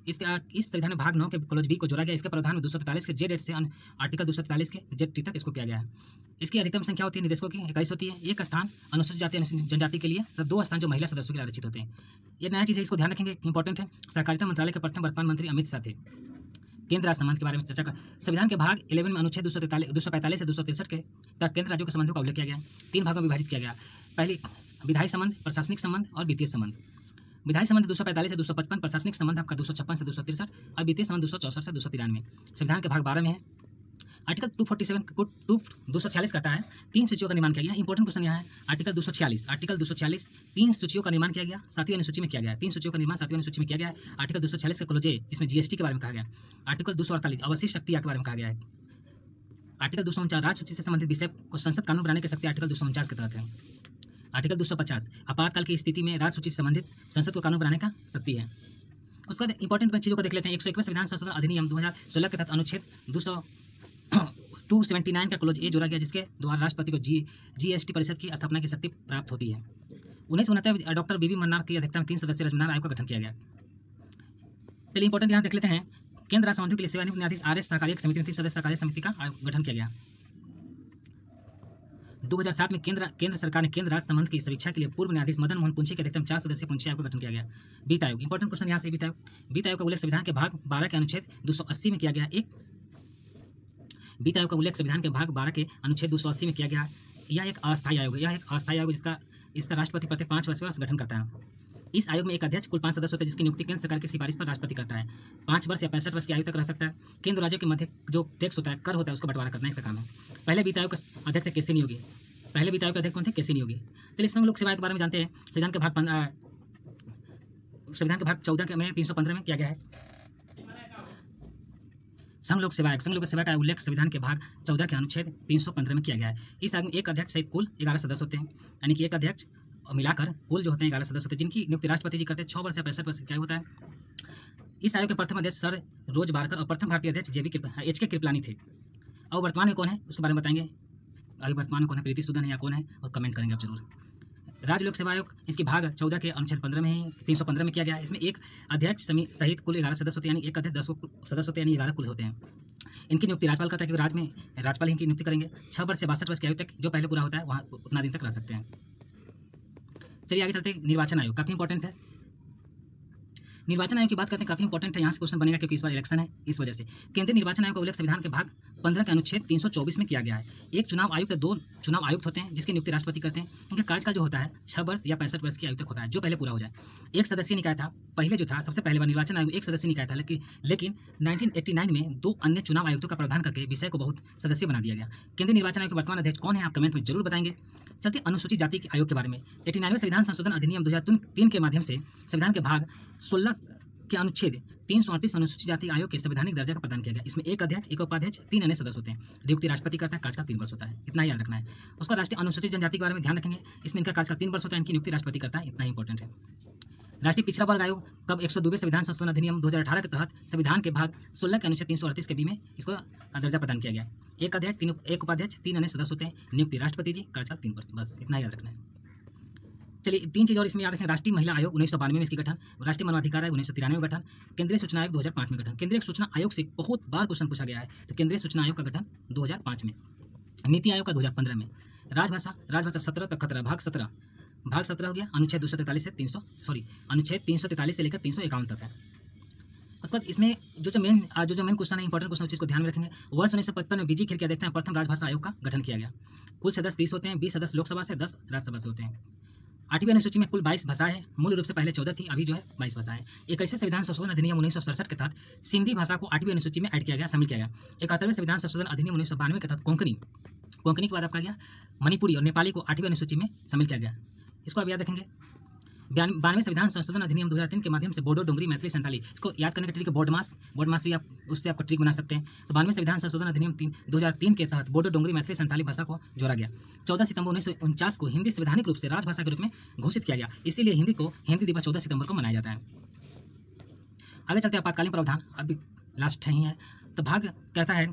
इस संविधान में भाग 9 के क्लोज बी को जोड़ा गया। इसके प्रावधान में 243 के जेड से आर्टिकल 243 के जेड टी तक इसको किया गया है। इसकी अधिकतम संख्या होती है निदेशकों की 21 होती है। एक स्थान अनुसूचित जाति जनजाति के लिए तथा 2 स्थान जो महिला सदस्यों के लिए आरक्षित होते हैं। ये नया चीज़ है, इसको ध्यान रखेंगे, इंपॉर्टेंट है। सहकारिता मंत्रालय के प्रथम वर्तमान मंत्री अमित शाह थे। केंद्र राज्य संबंध के बारे में चर्चा कर संविधान के भाग 11 में अनुच्छेद 245 से 263 के तक केंद्र राज्यों के संबंधों का उल्लेख किया गया। 3 भागों में विभाजित किया गया। पहली विधायी संबंध, प्रशासनिक संबंध और वित्तीय संबंध। विधायी संबंध 245 से 255, प्रशासनिक संबंध आपका 256 से 263 और वित्तीय संबंध 264 से 293। संविधान के भाग 12 में है। आर्टिकल 246 कहता है 3 सूचियों का निर्माण किया गया। इंपॉर्टेंट क्वेश्चन यहाँ है आर्टिकल 246 3 सूचियों का निर्माण किया गया। 7वीं अनुसूची में किया गया। 3 सूचियों का निर्माण 7वीं अनुसूची में किया गया है। आर्टिकल 246 का क्लोज ए जिसमें जीएसटी के बारे में कहा गया। आर्टिकल 248 अवशिष्ट शक्ति के बारे में कहा गया है। आर्टिकल 249 राज्य सूची से संबंधित विषय को संसद कानून बनाने की शक्ति आर्टिकल 249 के तहत है। आर्टिकल 250 आपातकाल की स्थिति में राज्य सूची से संबंधित संसद को कानून बनाने का शक्ति है। उसके बाद इंपॉर्टेंट चीजों को देख लेते हैं। 101वें संविधान संशोधन अधिनियम 2016 के तहत अनुच्छेद 279 का क्लोज ए जोड़ा गया, जिसके द्वारा राष्ट्रपति को जीएसटी परिषद की स्थापना की शक्ति प्राप्त होती है। 1969 में डॉक्टर बीबी मन्नार की अध्यक्षता में 3 सदस्यीय राजमन्नार आयोग का गठन किया गया। पहले इंपॉर्टेंट यहाँ देख लेते हैं। केंद्र राज्य संबंधों के लिए सेवानिवृत्त न्यायाधीश आर एस सहकारी समिति में 3 सदस्य सहकारी समिति का गठन किया गया। 2007 में केंद्र सरकार ने केंद्र राज्य संबंध की समीक्षा के लिए पूर्व न्यायाधीश मदन मोहन पुंछी के अध्यक्षता में 4 सदस्यीय पुंछी आयोग का गठन किया गया। वित्त आयोग इंपॉर्टेंट क्वेश्चन यहाँ से वित्त आयोग का उल्लेख संविधान के भाग 12 के अनुच्छेद 280 में किया गया। वित्त आयोग का उल्लेख संविधान के भाग 12 के अनुच्छेद 280 में किया गया। यह एक अस्थायी आयोग है। इसका राष्ट्रपति प्रत्येक 5 वर्ष में गठन करता है। इस आयोग में एक अध्यक्ष कुल 5 सदस्य होते हैं, जिसकी नियुक्ति केंद्र सरकार की सिफारिश पर राष्ट्रपति करता है। 5 वर्ष या 65 वर्ष की आयु तक रह सकता है। केंद्र राज्यों के मध्य जो टैक्स होता है, कर होता है, उसको बंटवारा करना इसका काम है। पहले वित्त आयोग का अध्यक्ष कैसे नहीं होगी? पहले वित्त आयोग के अध्यक्ष कौन थे? कैसे नहीं होगी। चलिए संघ लोक सेवा के बारे में जानते हैं। संविधान के भाग 14 में 315 में किया गया है। संघ लोक सेवा का उल्लेख संविधान के भाग 14 के अनुच्छेद 315 में किया गया है। इस आयोग में एक अध्यक्ष सहित कुल 11 सदस्य होते हैं, यानी कि एक अध्यक्ष मिलाकर कुल जो होते हैं 11 सदस्य होते हैं, जिनकी नियुक्ति राष्ट्रपति जी करते हैं। 6 वर्ष या 65 वर्ष क्या होता है। इस आयोग के प्रथम अध्यक्ष सर रोज बारकर और प्रथम भारतीय अध्यक्ष HK कृपलानी थे। और वर्तमान में कौन है उसके बारे में बताएंगे। अभी वर्तमान में कौन है, प्रीति सूदन है या कौन है, और कमेंट करेंगे आप जरूर। राज्य लोक सेवा आयोग इसकी भाग 14 के अनुच्छेद 15 में 315 में किया गया है। इसमें एक अध्यक्ष सहित कुल 11 सदस्य होते हैं, यानी एक अध्यक्ष 10 सदस्य होते हैं, यानी 11 कुल होते हैं। इनकी नियुक्ति राज्यपाल करता है, क्योंकि राज्य में राज्यपाल इनकी नियुक्ति करेंगे। 6 वर्ष से 62 वर्ष की आयु तक जो पहले पूरा होता है वहाँ उतना दिन तक रह सकते हैं। चलिए आगे चलते हैं। निर्वाचन आयोग काफ़ी इंपॉर्टेंट है। निर्वाचन आयोग की बात करते हैं, काफी इंपॉर्टेंट है। यहाँ से क्वेश्चन बनेगा क्योंकि इस बार इलेक्शन है, इस वजह से। केंद्रीय निर्वाचन आयोग का उल्लेख संविधान के भाग 15 के अनुच्छेद 324 में किया गया है। एक चुनाव आयुक्त, 2 चुनाव आयुक्त होते हैं जिसकी नियुक्ति राष्ट्रपति करते हैं। उनका कार्यकाल जो होता है 6 वर्ष या 65 वर्ष की आयु तक होता है, जो पहले पूरा हो जाए। एक सदस्यीय निकाय था पहले जो था, सबसे पहले बार निर्वाचन आयोग एक सदस्यीय निकाय था, लेकिन 1989 में 2 अन्य चुनाव आयुक्तों का प्रावधान करके विषय को बहुत सदस्य बना दिया गया। केंद्रीय निर्वाचन आयोग के वर्तमान अध्यक्ष कौन है, आप कमेंट में जरूर बताएंगे। चलते अनुसूचित जाति के आयोग के बारे में। 89वें संविधान संशोधन अधिनियम 2003 के माध्यम से संविधान के भाग 16 के अनुच्छेद 338 अनुसूचित जाति आयोग के संवैधानिक दर्जा का प्रदान किया गया। इसमें एक अध्यक्ष, एक उपाध्यक्ष, 3 अन्य सदस्य होते हैं। नियुक्ति राष्ट्रपति करता है, कार्यकाल 3 वर्ष होता है, इतना ही याद रखना है। उसका राष्ट्रीय अनुसूचित जनजाति के बारे में ध्यान रखेंगे, इसमें इनका कार्यकाल 3 वर्ष होता है, इनकी नियुक्ति राष्ट्रपति करता है, इतना ही इंपॉर्टेंट है। राष्ट्रीय पिछड़ा वर्ग आयोग कब 102वें संविधान संशोधन अधिनियम 2018 के तहत संविधान के भाग 16 के अनुच्छेद 338 के बी में इसको दर्जा प्रदान किया गया। एक अध्यक्ष, 1 उपाध्यक्ष, 3 अन्य सदस्य होते हैं। नियुक्ति राष्ट्रपति जी, कार्यकाल 3 वर्ष, बस इतना याद रखना है। चलिए 3 चीज़ और इसमें याद रखें। राष्ट्रीय महिला आयोग 1992 में इसकी गठन, राष्ट्रीय मानवाधिकार आयोग 1993 में गठन, केंद्रीय सूचना आयोग 2005 में गठन। केंद्रीय सूचना आयोग से बहुत बार क्वेश्चन पूछा गया है, तो केंद्रीय सूचना आयोग का गठन 2005 में। नीति आयोग का 2015 में। राजभाषा 17 तक खतरा, भाग 17 हो गया, अनुच्छेद 243 से अनुच्छेद 343 से लेकर 351 तक है। उसके बाद इसमें जो मेन क्वेश्चन है, इंपॉर्टेंट क्वेश्चन, चीज़ को ध्यान में रखेंगे। वर्ष 1955 में बीजी खेल क्या देखते हैं, प्रथम राजभाषा आयोग का गठन किया गया। कुल सदस्य 30 होते हैं, 20 सदस्य लोकसभा से, 10 राज्यसभा से होते हैं। 8वीं अनुसूची में कुल 22 भाषाएं हैं, मूल रूप से पहले 14 थी, अभी जो है 22 भाषाएं। 21वें संविधान संशोधन अधिनियम 1967 के तहत सिंधी भाषा को 8वीं अनुसूची में ऐड किया गया, शामिल किया गया। 71वें संविधान संशोधन अधिनियम 1992 के तहत कोंकणी के बाद आपका गया मणिपुरी और नेपाली को 8वीं अनुसूची में शामिल किया गया। इसको आप याद रखेंगे। 92वें संविधान संशोधन अधिनियम 2003 के माध्यम से बोडो, डोंगरी, मैथिली, संताली, इसको याद करने का ट्रिक बोर्डमास भी आप उससे आपको ट्रिक बना सकते हैं। तो 92वें संविधान संशोधन अधिनियम 2003 के तहत बोडो, डोंगरी, मैथिली, संताली भाषा को जोड़ा गया। 14 सितंबर 1949 को हिंदी संवैधानिक रूप से राजभाषा के रूप में घोषित किया गया, इसीलिए हिंदी दिवस 14 सितंबर को मनाया जाता है। आगे चलते हैं आपातकालीन प्रावधान, अभी लास्ट ही है। तो भाग कहता है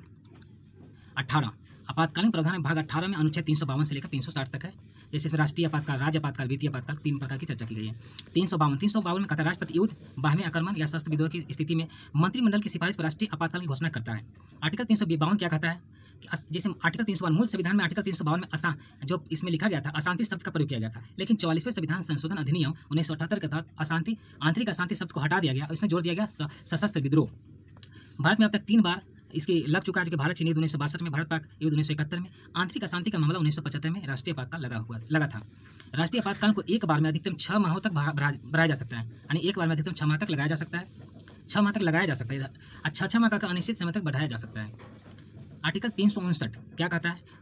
18 आपातकालीन प्रावधान है। भाग 18 में अनुच्छेद 352 से लेकर 360 तक है। जैसे इसमें राष्ट्रीय आपातकाल, राज्य आपातकाल, वित्तीय आपातकाल, 3 प्रकार की चर्चा की गई है। 352 में कहता है राष्ट्रपति युद्ध, बाह्य आक्रमण या शस्त्र विद्रोह की स्थिति में मंत्रिमंडल की सिफारिश पर राष्ट्रीय आपातकाल की घोषणा करता है। आर्टिकल 352 क्या कहता है कि जैसे आर्टिकल 352 मूल संविधान में आर्टिकल 352 में जो इसमें लिखा गया था अशांति शब्द का प्रयोग किया गया था, लेकिन 44वें संविधान संशोधन अधिनियम 1978 के तहत आंतरिक अशांति शब्द को हटा दिया गया और इसमें जोड़ दिया गया सशस्त्र विद्रोह। भारत में अब तक 3 बार इसकी लग चुका है, जो कि भारत चीन युद्ध 1962 में, भारत पाक युद्ध 1971 में, आंतरिक अशांति का मामला 1975 में राष्ट्रीय आपातकाल लगा था। राष्ट्रीय आपातकाल को एक बार में अधिकतम 6 माहों तक बढ़ाया जा सकता है, यानी एक बार में अधिकतम 6 माह तक लगाया जा सकता है। 6 माह तक लगाया जा सकता है, 6 माह का अनिश्चित समय तक बढ़ाया जा सकता है। आर्टिकल 359 क्या कहता है,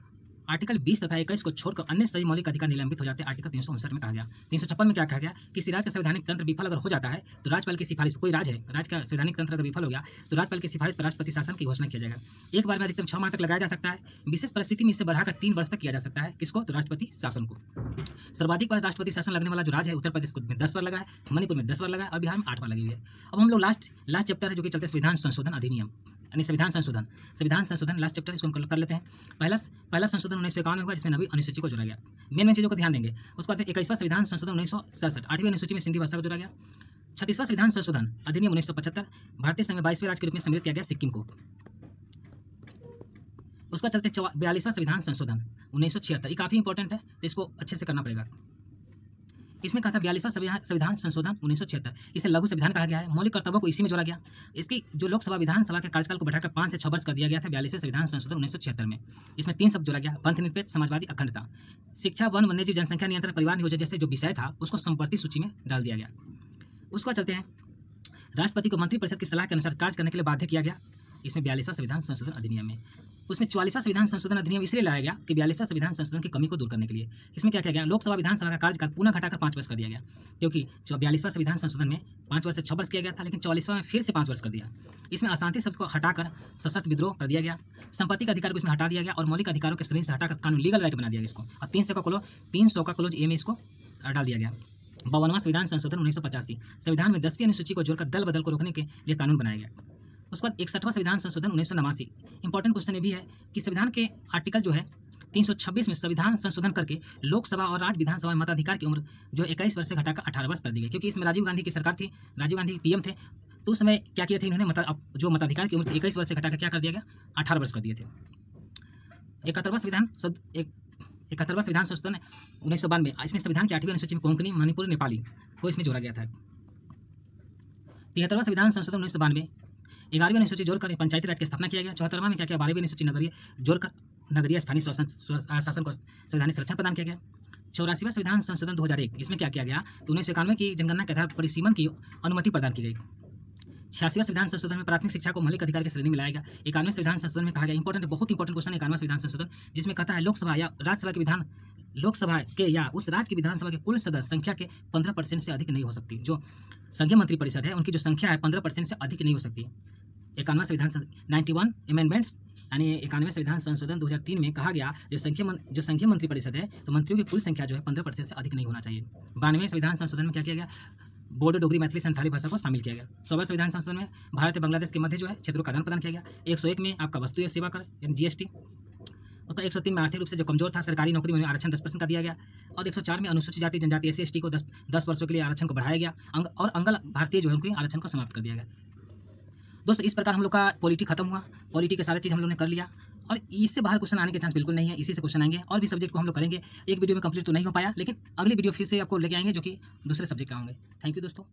आर्टिकल 20 तथा 21 को छोड़कर अन्य सभी मौलिक अधिकार निलंबित हो जाते हैं। आर्टिकल 359 में कहा गया। 356 में क्या कहा गया, किसी राज्य का संवैधानिक तंत्र विफल अगर हो जाता है तो राज्यपाल की सिफारिश, कोई राज्य का संवैधानिक तंत्र अगर विफल हो गया तो राज्यपाल की सिफारिश पर राष्ट्रपति शासन की घोषणा किया जाएगा। एक बार में अधिकतम 6 माह तक लगाया जा सकता है। विशेष परिस्थिति में इसे बढ़ाकर 3 वर्ष तक किया जा सकता है। किसको, तो राष्ट्रपति शासन को। सर्वाधिक बार राष्ट्रपति शासन लगने वाला जो राज्य है, उत्तर प्रदेश को 10 बार लगा है, मणिपुर में 10 बार लगा है और बिहार में 8 बार लगी हुई है। अब हम लोग लास्ट चैप्टर है जो कि चलते संविधान संशोधन अधिनियम, यानी संविधान संशोधन लास्ट चैप्टर, इसको हम कर लेते हैं। पहला संशोधन 1951 में हुआ, जिसमें 9वीं अनुसूची को जोड़ा गया। मेन चीज़ों को ध्यान देंगे। उसके बाद 21वां संविधान संशोधन 1967, 8वीं अनुसूची में सिंधी भाषा को जोड़ा गया। 36वां संविधान संशोधन अधिनियम 1975, भारतीय संघ में 22वें राज्य के रूप में सम्मिलित किया गया सिक्किम को। उसका चलते 42वां संविधान संशोधन 1976, ये काफ़ी इंपॉर्टेंट है, तो इसको अच्छे से करना पड़ेगा। इसमें कहा था 42वां संविधान संशोधन 1976, इसे लघु संविधान कहा गया है। मौलिक कर्तव्यों को इसी में जोड़ा गया। इसकी जो लोकसभा विधानसभा के कार्यकाल को बढ़ाकर 5 से 6 वर्ष कर दिया गया था 42वें संविधान संशोधन 1976 में। इसमें 3 शब्द जोड़ा गया, पंथ निरपेक्ष, समाजवादी, अखंडता। शिक्षा, वन, वन्यजीव, जनसंख्या नियंत्रण, परिवार नियोजन जैसे जो विषय था उसको संपत्ति सूची में डाल दिया गया। उसका चलते हैं राष्ट्रपति को मंत्रिपरिषद की सलाह के अनुसार कार्य करने के लिए बाध्य किया गया। इसमें 42वां संविधान संशोधन अधिनियम में उसमें 44वां संविधान संशोधन अधिनियम इसलिए लाया गया कि 42वां संविधान संशोधन की कमी को दूर करने के लिए। इसमें क्या किया गया, लोकसभा विधानसभा का कार्यकाल पुनः घटाकर 5 वर्ष कर दिया गया, क्योंकि 42वां संविधान संशोधन में 5 वर्ष से 6 वर्ष किया गया था, लेकिन 44वां में फिर से 5 वर्ष कर दिया। इसमें अशांति शब्द को हटाकर सशस्त्र विद्रोह कर दिया गया, संपत्ति का अधिकार को इसमें हटा दिया गया और मौलिक अधिकारों के श्रेणी से हटाकर कानून लीगल राइट बना दिया गया इसको, और 300 का क्लोज ए में इसको डाल दिया गया। 52वां संविधान संशोधन 1985, संविधान में 10वीं अनुसूची को जोड़कर दल बदल को रोकने के लिए कानून बनाया गया। उसके बाद 61वां संविधान संशोधन 1989। इंपॉर्टेंट क्वेश्चन ये भी है कि संविधान के आर्टिकल जो है 326 में संविधान संशोधन करके लोकसभा और राज्य विधानसभा में मताधिकार की उम्र जो 21 वर्ष से घटाकर 18 वर्ष कर दी गई, क्योंकि इसमें राजीव गांधी की सरकार थी, राजीव गांधी पीएम थे, तो उस समय क्या किए थे इन्होंने, जो मताधिकार की उम्र 21 वर्ष से घटाकर क्या कर दिया गया, 18 वर्ष कर दिए थे। 71वां संविधान संशोधन 1992, इसमें संविधान की 8वीं अनुसूची में कोंकणी, मणिपुरी, नेपाली को इसमें जोड़ा गया था। 73वां संविधान संशोधन 1992, 11वीं अनुसूची जोड़कर पंचायती राज की स्थापना किया गया। 74वां में क्या किया, 12वीं अनुसूची नगरीय जोड़कर नगरीय स्थानीय शासन को संवैधानिक संरक्षण प्रदान किया गया। 84वां संविधान संशोधन 2001, इसमें क्या किया गया, तो 1991 की जनगणना के आधार पर परिसीमन की अनुमति प्रदान की गई। 86वां संविधान संशोधन में प्राथमिक शिक्षा को मौलिक अधिकार की श्रेणी में लाया गया। 91वें संविधान संशोधन में कहा गया, इंपॉर्टेंट बहुत इंपॉर्टेंट क्वेश्चन है 91वां संविधान संशोधन, जिसमें कहता है लोकसभा या राज्यसभा के विधान लोकसभा के या उस राज्य की विधानसभा के कुल सदस्य संख्या के 15% से अधिक नहीं हो सकती। जो संघीय मंत्रिपरिषद है उनकी जो संख्या है 15% से अधिक नहीं हो सकती। 91वां संविधान 91 अमेंडमेंट्स यानी 91वें संविधान संशोधन 2003 में कहा गया जो संघीय मंत्रिपरिषद है तो मंत्रियों की कुल संख्या जो है 15% से अधिक नहीं होना चाहिए। 92वें संविधान संशोधन में क्या किया गया, बोडो, डोगरी, मैथिली, संथाली भाषा को शामिल किया गया। 100वें संविधान संशोधन में भारत और बांग्लादेश के मध्य जो है क्षेत्रों का आदान प्रदान किया गया। 101 में आपका वस्तु एवं सेवा कर यानी जीएसटी। उसका 103 में आर्थिक रूप से जो कमजोर था सरकारी नौकरी में आरक्षण 10% का दिया गया। और 104 में अनुसूचित जाति जनजाति SC को 10 वर्षों के लिए आरक्षण को बढ़ाया गया और अंगल भारतीय जो है उनके आरक्षण को समाप्त कर दिया गया। दोस्तों इस प्रकार हम लोग का पॉलिटी खत्म हुआ, पॉलिटी के सारे चीज़ हम लोग ने कर लिया और इससे बाहर क्वेश्चन आने के चांस बिल्कुल नहीं है। इसी से क्वेश्चन आएंगे और भी सब्जेक्ट को हम लोग करेंगे। एक वीडियो में कंप्लीट तो नहीं हो पाया, लेकिन अगली वीडियो फिर से आपको लेके आएंगे जो कि दूसरे सब्जेक्ट का होंगे। थैंक यू दोस्तों।